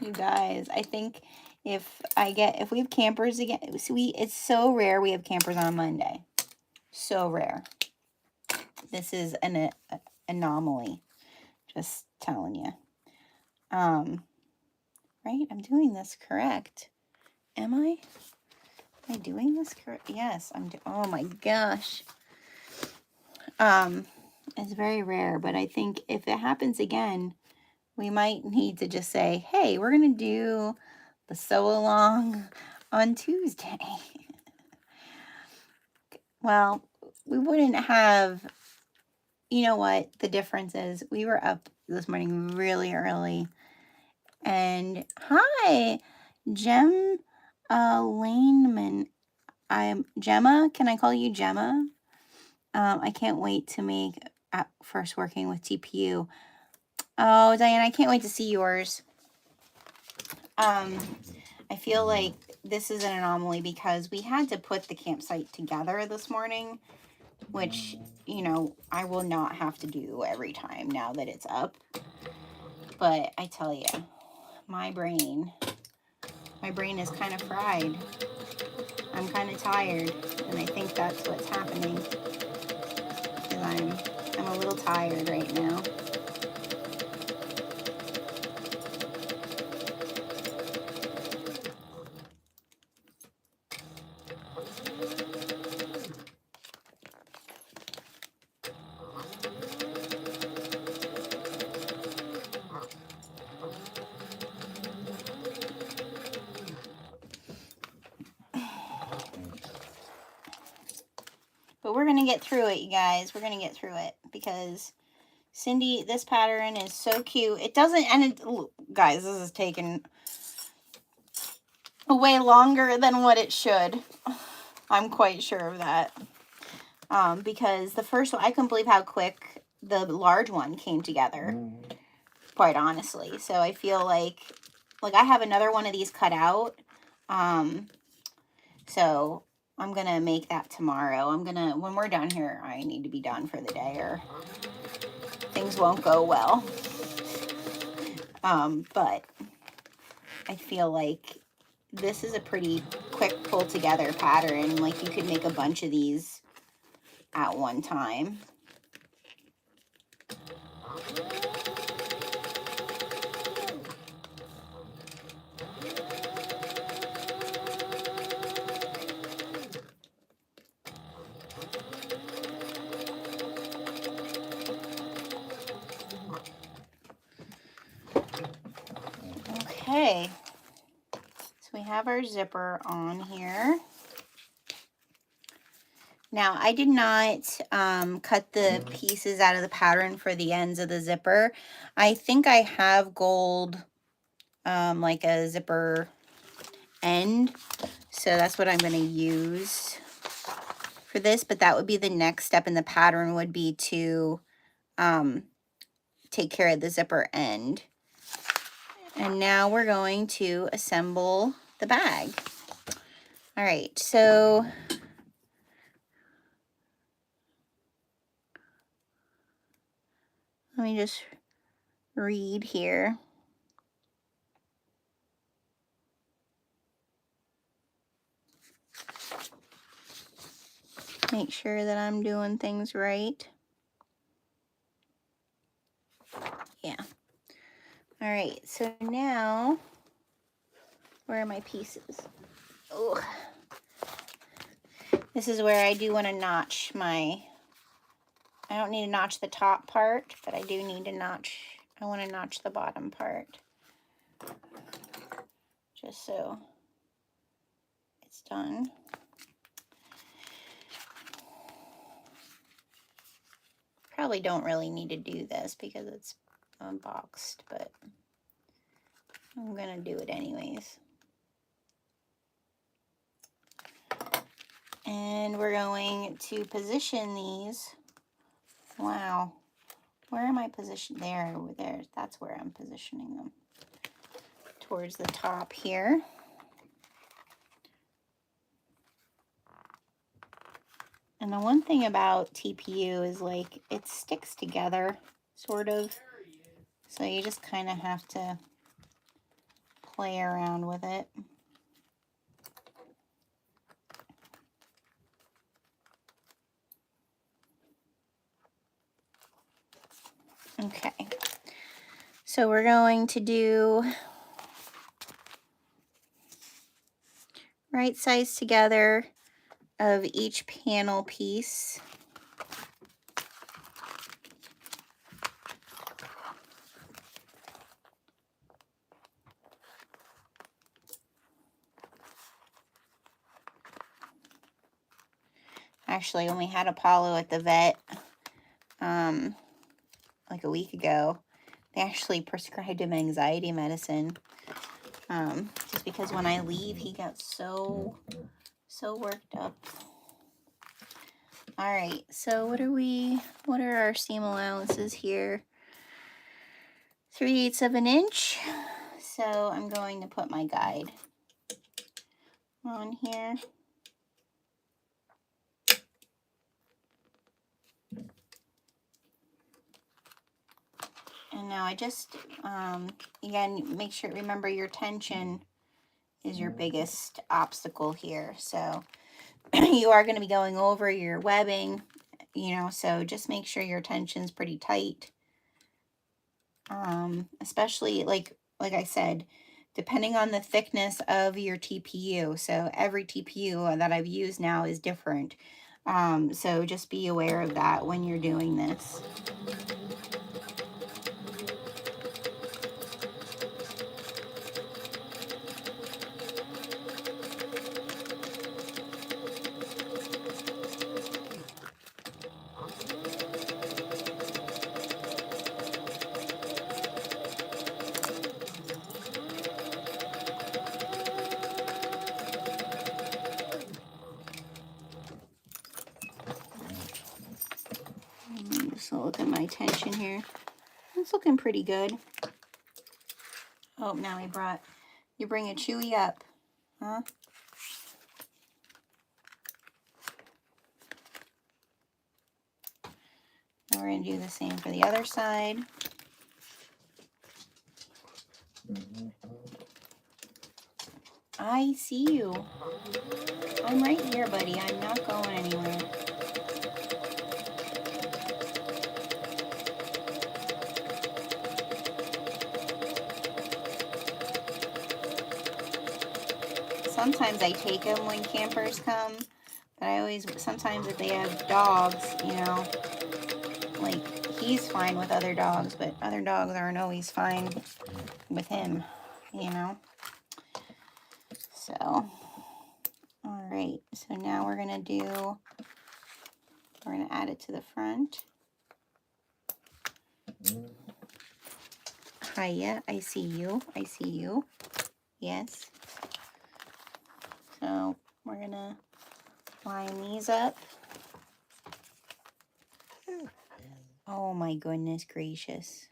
you guys, I think if we have campers again, it's so rare we have campers on Monday. So rare. This is an anomaly. Just telling you. Right? I'm doing this correct. Am I? Am I doing this correct? Yes, oh my gosh. It's very rare, but I think if it happens again, we might need to just say, hey, we're going to do the sew along on Tuesday. Well, we wouldn't have, you know what the difference is? We were up this morning really early. And hi, Laneman. I'm Gemma. Can I call you Gemma? I can't wait to make first working with TPU. Oh, Diane, I can't wait to see yours. I feel like this is an anomaly because we had to put the campsite together this morning, which, you know, I will not have to do every time now that it's up. But I tell you, my brain is kind of fried. I'm kind of tired, and I think that's what's happening. Because I'm a little tired right now. But we're going to get through it, you guys. We're going to get through it because Cindy, this pattern is so cute. It doesn't, and it, guys, this is taking way longer than what it should. I'm quite sure of that. Because the first one, I couldn't believe how quick the large one came together, quite honestly. So I feel like I have another one of these cut out. So I'm going to make that tomorrow. When we're done here, I need to be done for the day or things won't go well. But I feel like this is a pretty quick pull together pattern. Like you could make a bunch of these at one time. Okay, so we have our zipper on here. Now, I did not cut the pieces out of the pattern for the ends of the zipper. I think I have gold, like a zipper end. So that's what I'm going to use for this. But that would be the next step in the pattern would be to take care of the zipper end. And now we're going to assemble the bag. All right, so let me just read here. Make sure that I'm doing things right. Yeah. All right, so now, where are my pieces? Oh, this is where I do want to notch my, I don't need to notch the top part, but I do need to notch, I want to notch the bottom part. Just so it's done. Probably don't really need to do this because it's unboxed, but I'm gonna do it anyways. And we're going to position these. Wow, where am I positioned? There, over there. That's where I'm positioning them. Towards the top here. And the one thing about TPU is like it sticks together, sort of. So you just kind of have to play around with it. Okay, so we're going to do right sides together of each panel piece. Actually, when we had Apollo at the vet like a week ago, they actually prescribed him anxiety medicine. Just because when I leave, he got so worked up. All right, so what are our seam allowances here? 3/8 of an inch. So I'm going to put my guide on here. And now I just, again, make sure, remember your tension is your biggest obstacle here. So you are going to be going over your webbing, you know, so just make sure your tension's pretty tight. Especially like I said, depending on the thickness of your TPU. So every TPU that I've used now is different. So just be aware of that when you're doing this. Just look at my tension here. It's looking pretty good. Oh, now you bring a Chewy up, huh? And we're going to do the same for the other side. I see you. I'm right here, buddy. I'm not going anywhere. Sometimes I take them when campers come, but sometimes if they have dogs, you know, like he's fine with other dogs, but other dogs aren't always fine with him, you know. So, all right, so now we're going to add it to the front. Hiya, I see you. I see you. Yes. So we're going to line these up. Oh my goodness gracious.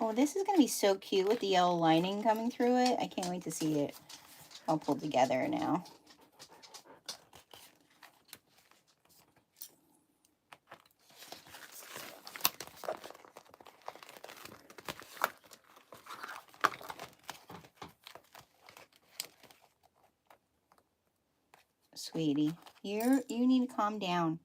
Oh, this is going to be so cute with the yellow lining coming through it. I can't wait to see it all pulled together now. Sweetie, you need to calm down.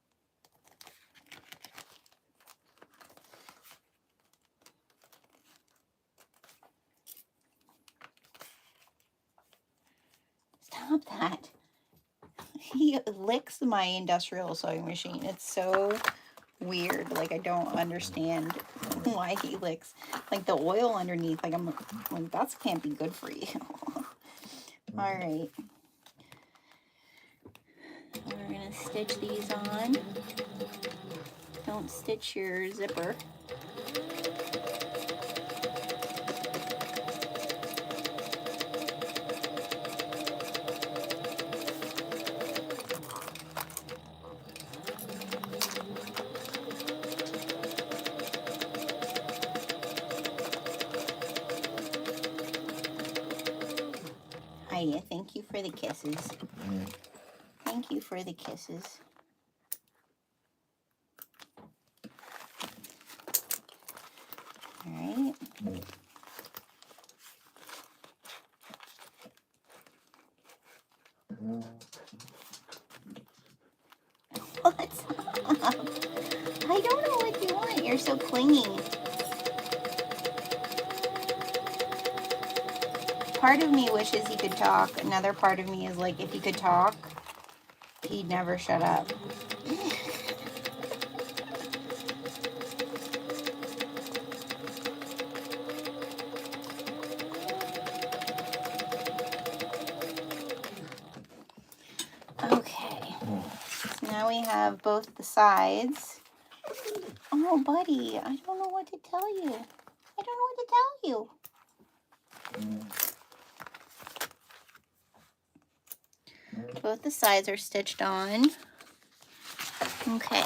Stop that. He licks my industrial sewing machine. It's so weird. Like, I don't understand why he licks. Like, the oil underneath, like, I'm like, that can't be good for you. All right. We're going to stitch these on. Don't stitch your zipper. Hiya, thank you for the kisses. Thank you for the kisses. All right. What's up? I don't know what you want. You're so clingy. Part of me wishes he could talk. Another part of me is like, if he could talk, he'd never shut up. Okay. So now we have both the sides. Oh, buddy, I don't know what to tell you. I don't know what to tell you. Both the sides are stitched on. Okay,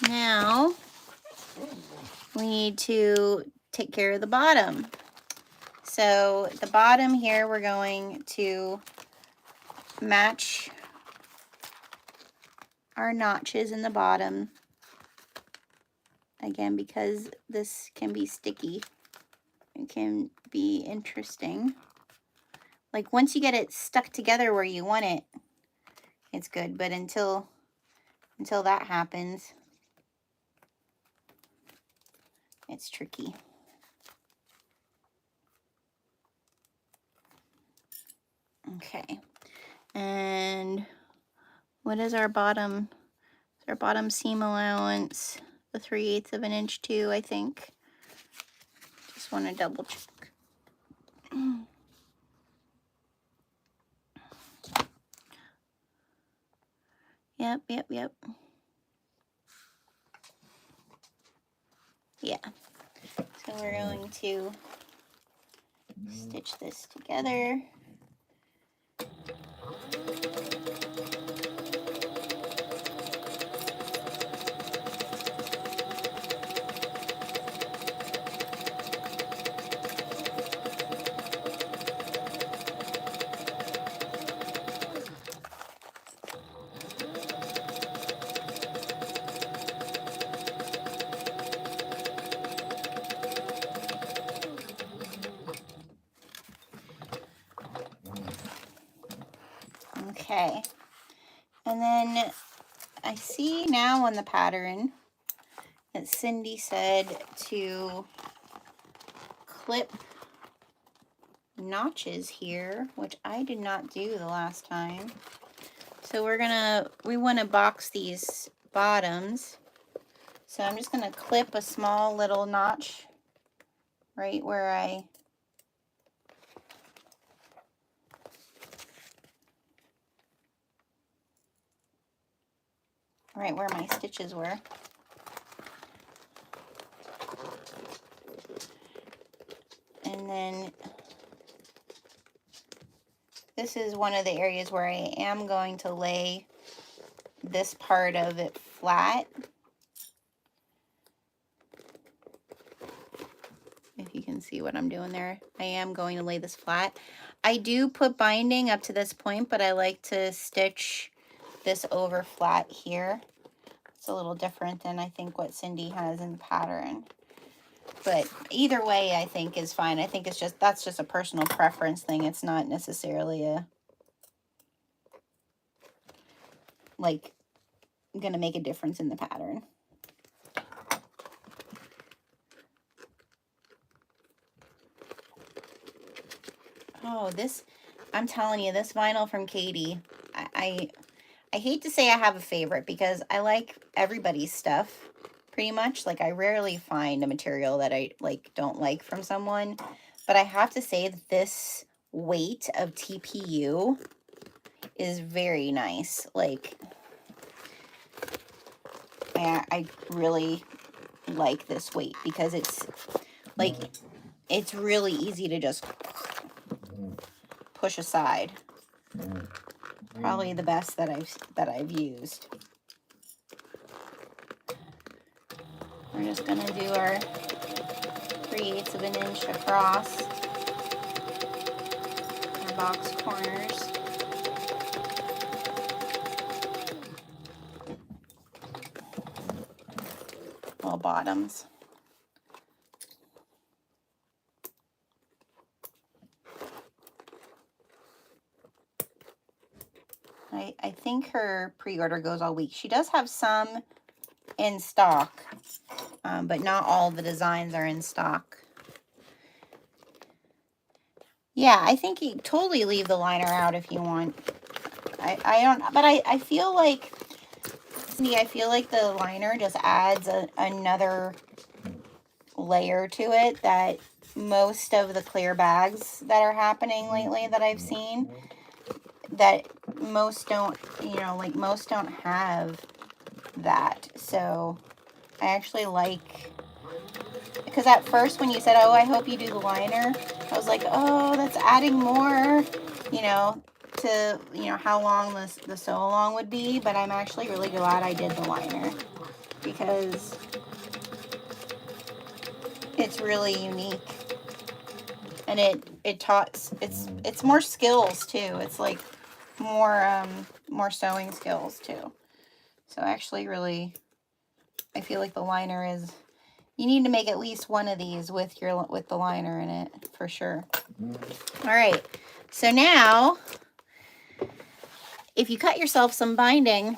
now we need to take care of the bottom. So the bottom here, we're going to match our notches in the bottom. Again, because this can be sticky, it can be interesting. Like, once you get it stuck together where you want it, it's good. But until that happens, it's tricky. Okay, and what is our bottom? Our bottom seam allowance, the 3/8 of an inch too, I think. Just want to double check. Yep. Yeah. So we're going to stitch this together. Okay, and then I see now on the pattern that Cindy said to clip notches here, which I did not do the last time. So we want to box these bottoms. So I'm just going to clip a small little notch right where my stitches were. And then this is one of the areas where I am going to lay this part of it flat. if you can see what I'm doing there. I am going to lay this flat. I do put binding up to this point, but I like to stitch this over flat here. It's a little different than I think what Cindy has in the pattern. But either way, I think is fine. I think it's just, that's just a personal preference thing. It's not necessarily a, like, gonna make a difference in the pattern. Oh, this, I'm telling you, this vinyl from Katie, I hate to say I have a favorite because I like everybody's stuff pretty much. Like, I rarely find a material that I like don't like from someone, but I have to say that this weight of TPU is very nice. Like, I really like this weight because it's like, it's really easy to just push aside. Probably the best that I've used. We're just gonna do our 3/8 of an inch across our box corners. Little bottoms. I think her pre-order goes all week. She does have some in stock, but not all the designs are in stock. Yeah, I think you totally leave the liner out if you want. I don't, but I feel like, see, I feel like the liner just adds another layer to it that most of the clear bags that are happening lately that I've seen, that most don't, you know, like most don't have that. So I actually like, because at first when you said, oh, I hope you do the liner, I was like, oh, that's adding more, you know, to, you know, how long the sew along would be. But I'm actually really glad I did the liner because it's really unique. And it taught, it's more skills too. It's like more sewing skills too. So actually really, I feel like the liner is, you need to make at least one of these with the liner in it for sure. All right, so now if you cut yourself some binding,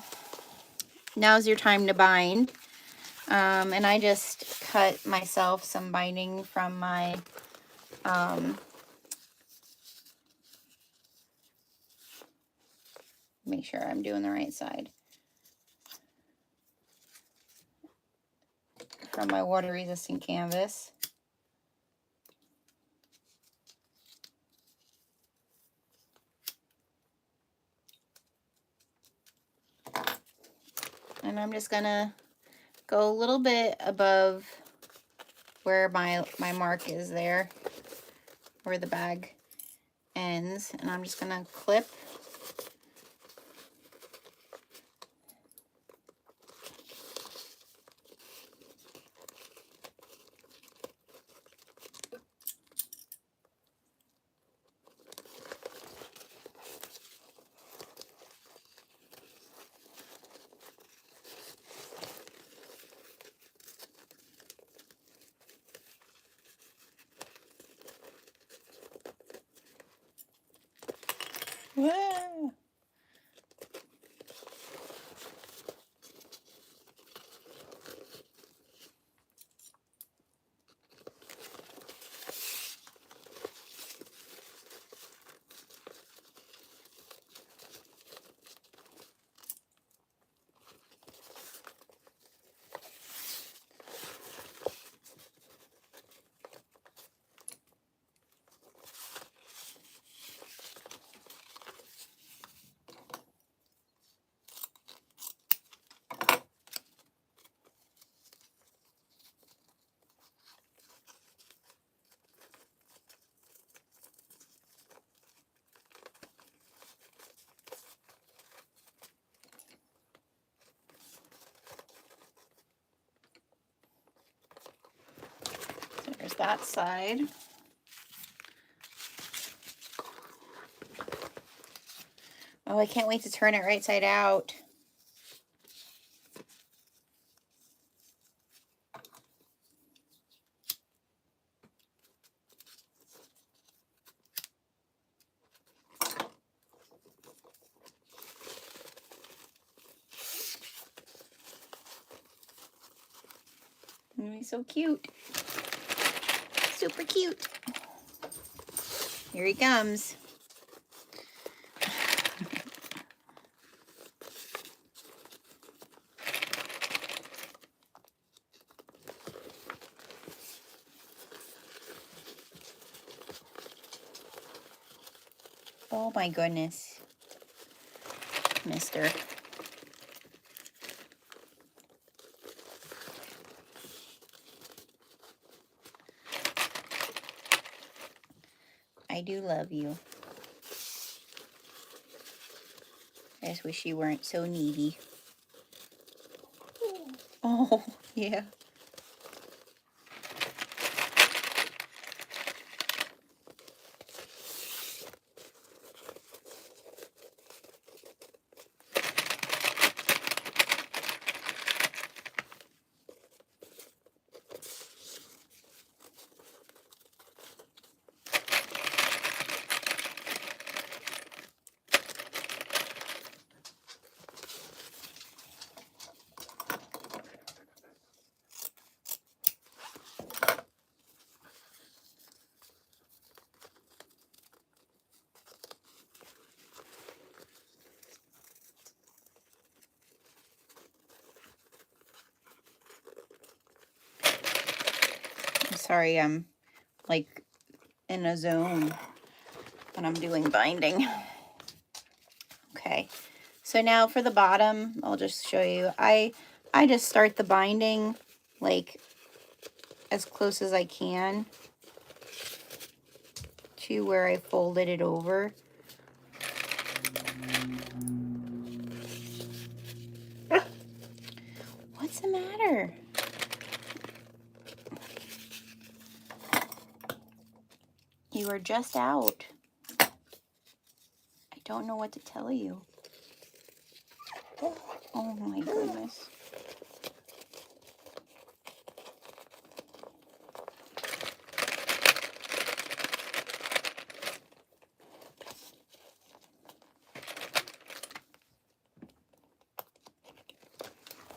now's your time to bind. And I just cut myself some binding from my make sure I'm doing the right side, from my water resistant canvas. And I'm just gonna go a little bit above where my mark is there, where the bag ends, and I'm just gonna clip. Whoa. There's that side. Oh, I can't wait to turn it right side out. He's so cute. Super cute. Here he comes. Oh my goodness. Mister. I do love you. I just wish you weren't so needy. Oh, yeah. Sorry, I'm like in a zone when I'm doing binding. Okay, so now for the bottom, I'll just show you. I just start the binding like as close as I can to where I folded it over. What's the matter? You are just out. I don't know what to tell you. Oh my goodness.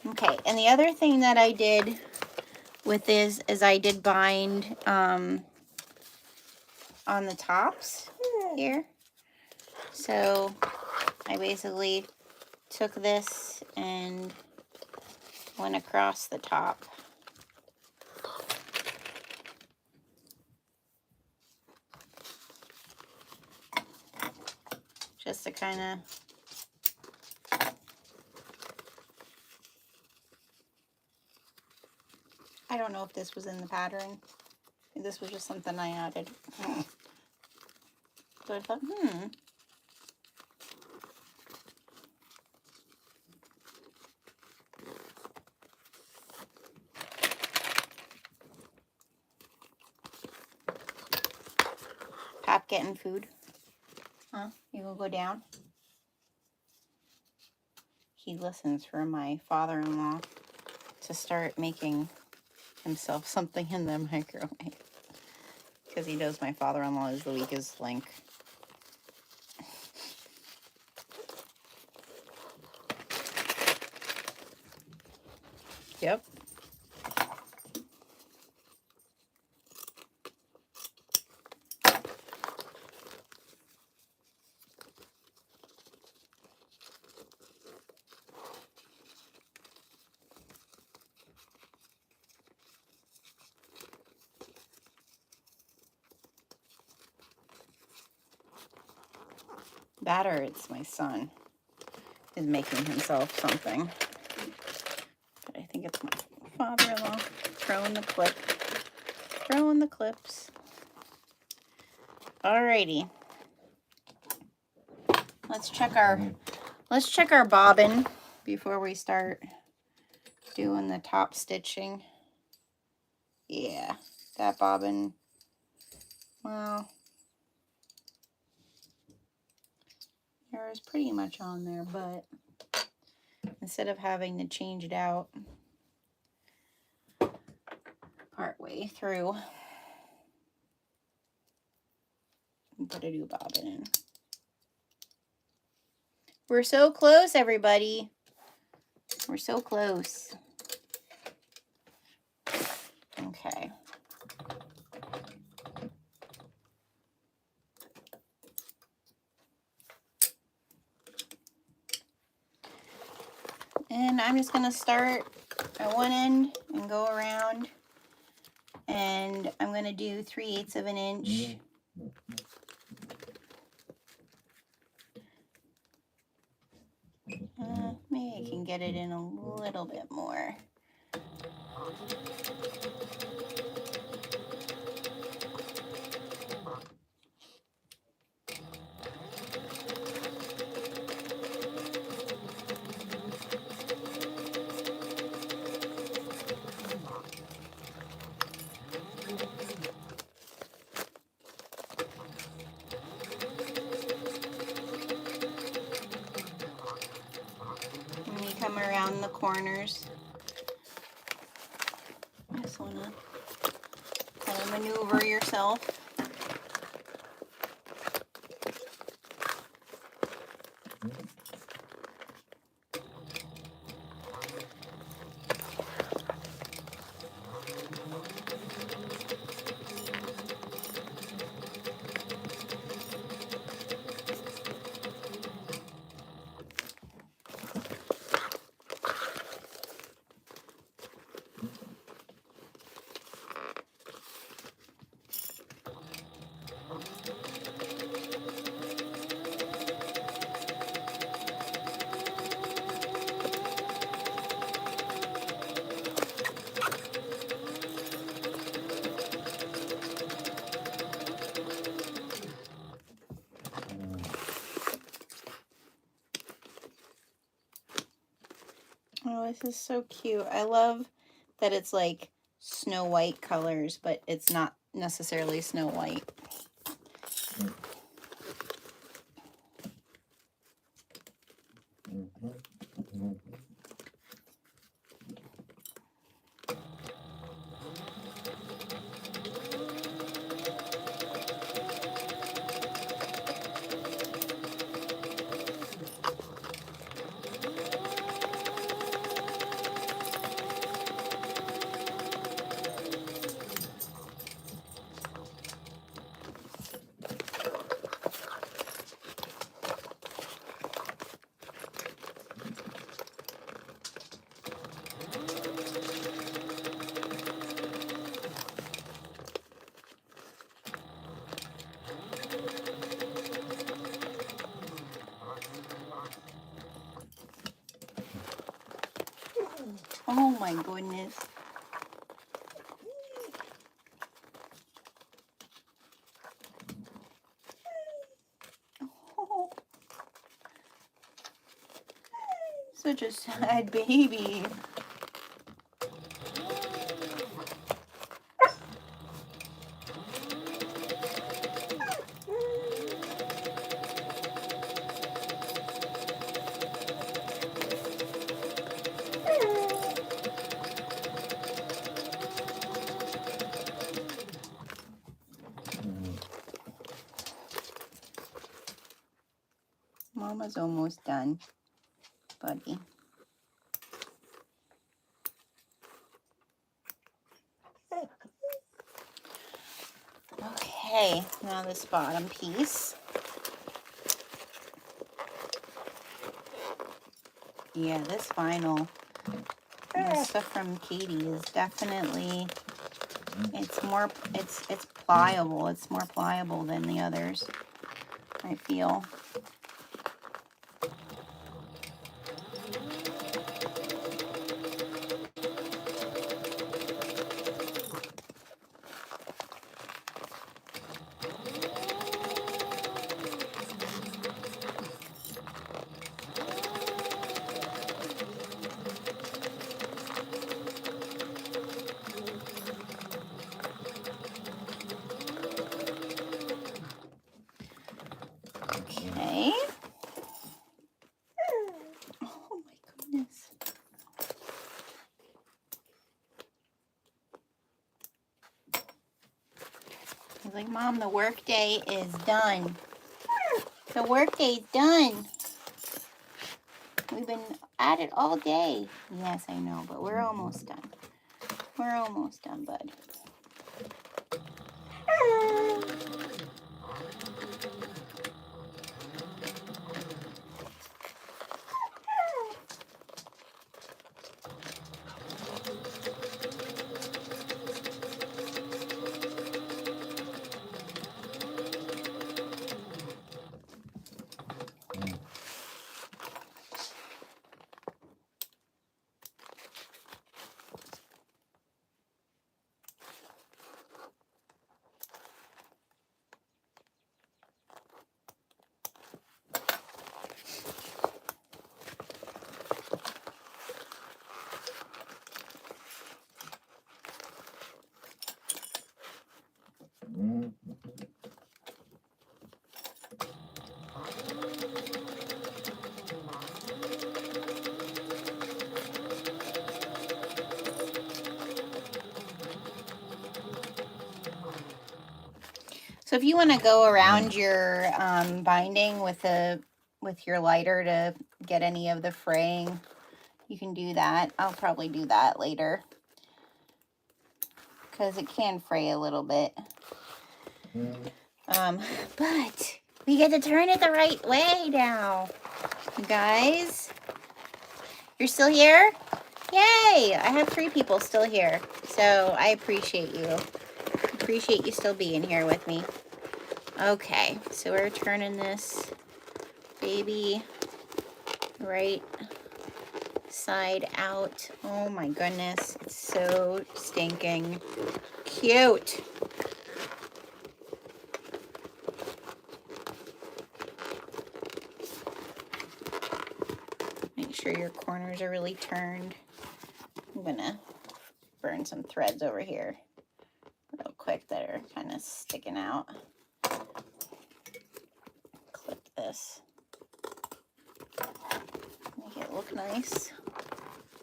Okay, and the other thing that I did with this is I did bind on the tops here. So I basically took this and went across the top. Just to kind of I don't know if this was in the pattern. This was just something I added. So I thought, Pop getting food. Huh? You will go down? He listens for my father-in-law to start making himself something in the microwave. Because he knows my father-in-law is the weakest link. Yep. That or it's my son is making himself something. But I think it's my father-in-law throwing the clip. Throwing the clips. Alrighty. Let's check our bobbin before we start doing the top stitching. Yeah. that bobbin, well, there was pretty much on there, but instead of having to change it out part way through, put a new bobbin in. We're so close, everybody. We're so close. Okay. And I'm just going to start at one end and go around. And I'm going to do 3/8 of an inch. Maybe I can get it in a little bit more. And you come around the corners. Just want to kind of maneuver yourself. Oh, this is so cute. I love that it's like Snow White colors, but it's not necessarily Snow White. Oh my goodness. Oh, such a sad baby. Mama's almost done, buddy. Okay, now this bottom piece. Yeah, this vinyl, this stuff from Katie is definitely, it's pliable. It's more pliable than the others, I feel. like, Mom, the work day is done. The work day's done. We've been at it all day. Yes, I know, but we're almost done. We're almost done, bud. So if you want to go around your binding with your lighter to get any of the fraying, you can do that. I'll probably do that later because it can fray a little bit. But we get to turn it the right way now. You guys, you're still here? Yay! I have 3 people still here, so I appreciate you. Appreciate you still being here with me. Okay, so we're turning this baby right side out. Oh my goodness, it's so stinking cute. Make sure your corners are really turned. I'm gonna burn some threads over here real quick that are kind of sticking out. Clip this. Make it look nice.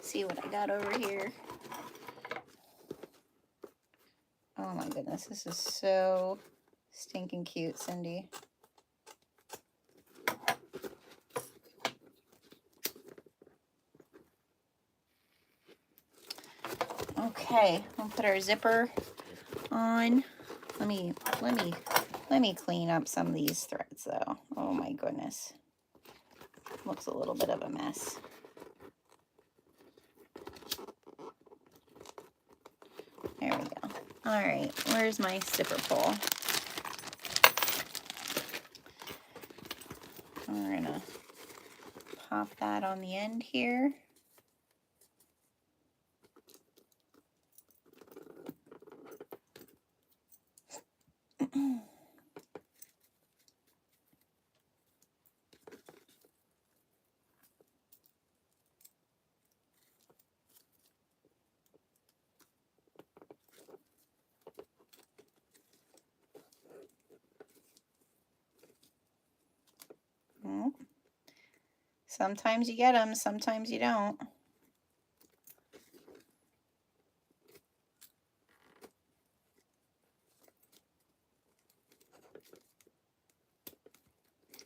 See what I got over here. Oh my goodness, this is so stinking cute, Cindy. Okay, we'll put our zipper on. Let me clean up some of these threads though. Oh my goodness. Looks a little bit of a mess. There we go. All right, where's my zipper pull? We're gonna pop that on the end here. Sometimes you get them, sometimes you don't.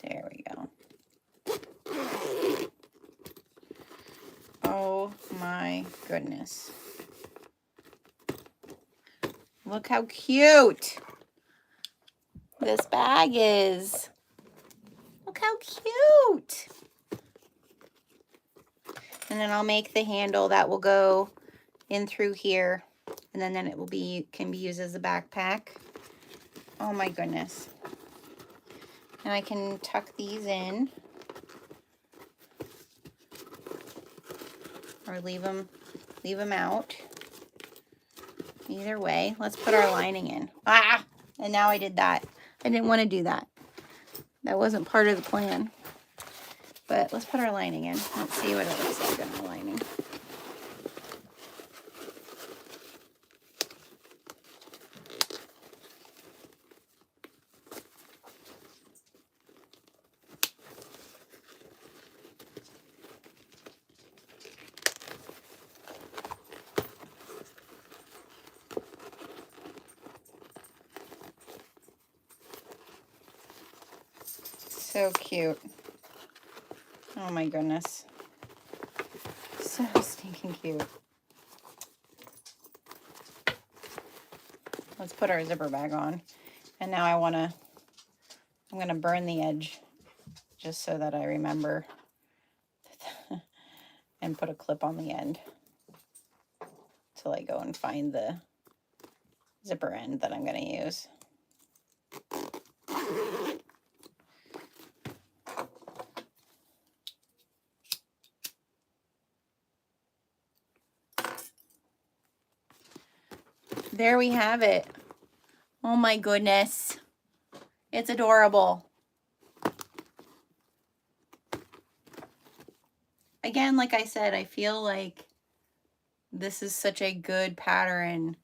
There we go. Oh my goodness. Look how cute this bag is. Look how cute. And then I'll make the handle that will go in through here, and then it will can be used as a backpack. Oh my goodness. And I can tuck these in or leave them out. Either way, let's put our lining in. Ah! And now I did that. I didn't want to do that. That wasn't part of the plan. But let's put our lining in. Let's see what it looks like on our lining. So cute. Oh my goodness. So stinking cute. Let's put our zipper bag on. And now I'm going to burn the edge just so that I remember and put a clip on the end till I go and find the zipper end that I'm going to use. There we have it. Oh my goodness. It's adorable. Again, like I said, I feel like this is such a good pattern.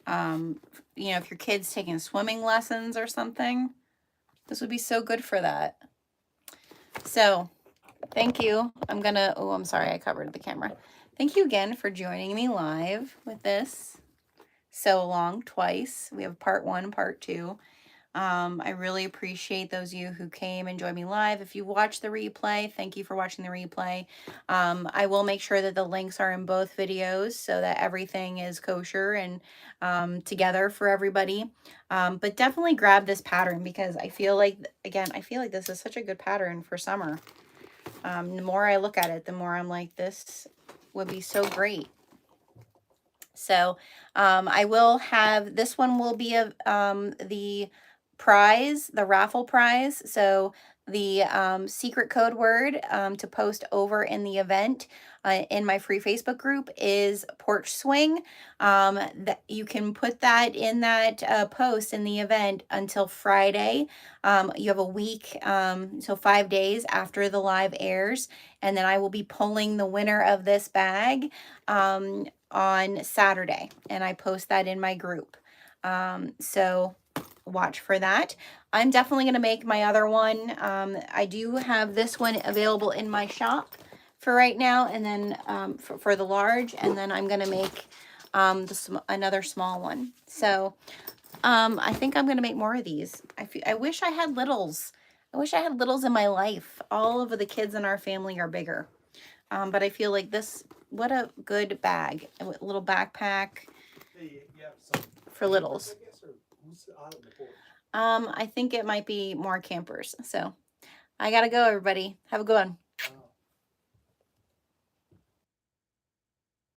You know, if your kid's taking swimming lessons or something, this would be so good for that. So, thank you. I'm sorry, I covered the camera. Thank you again for joining me live with this. So long, twice. We have part 1, part 2. I really appreciate those of you who came and joined me live. If you watched the replay, thank you for watching the replay. I will make sure that the links are in both videos so that everything is kosher and together for everybody. But definitely grab this pattern because I feel like, again, this is such a good pattern for summer. The more I look at it, the more I'm like, this would be so great. So I will have, this one will be the prize, the raffle prize. So the secret code word to post over in the event in my free Facebook group is porch swing. That you can put that in that post in the event until Friday. You have a week, so 5 days after the live airs, and then I will be pulling the winner of this bag on Saturday, and I post that in my group. So watch for that. I'm definitely going to make my other one. I do have this one available in my shop for right now, and then for the large, and then I'm going to make another small one. So I think I'm going to make more of these. I wish I had littles. I wish I had littles in my life. All of the kids in our family are bigger. But I feel like this, what a good bag, a little backpack for littles. I think it might be more campers. So I gotta go, everybody. Have a good one.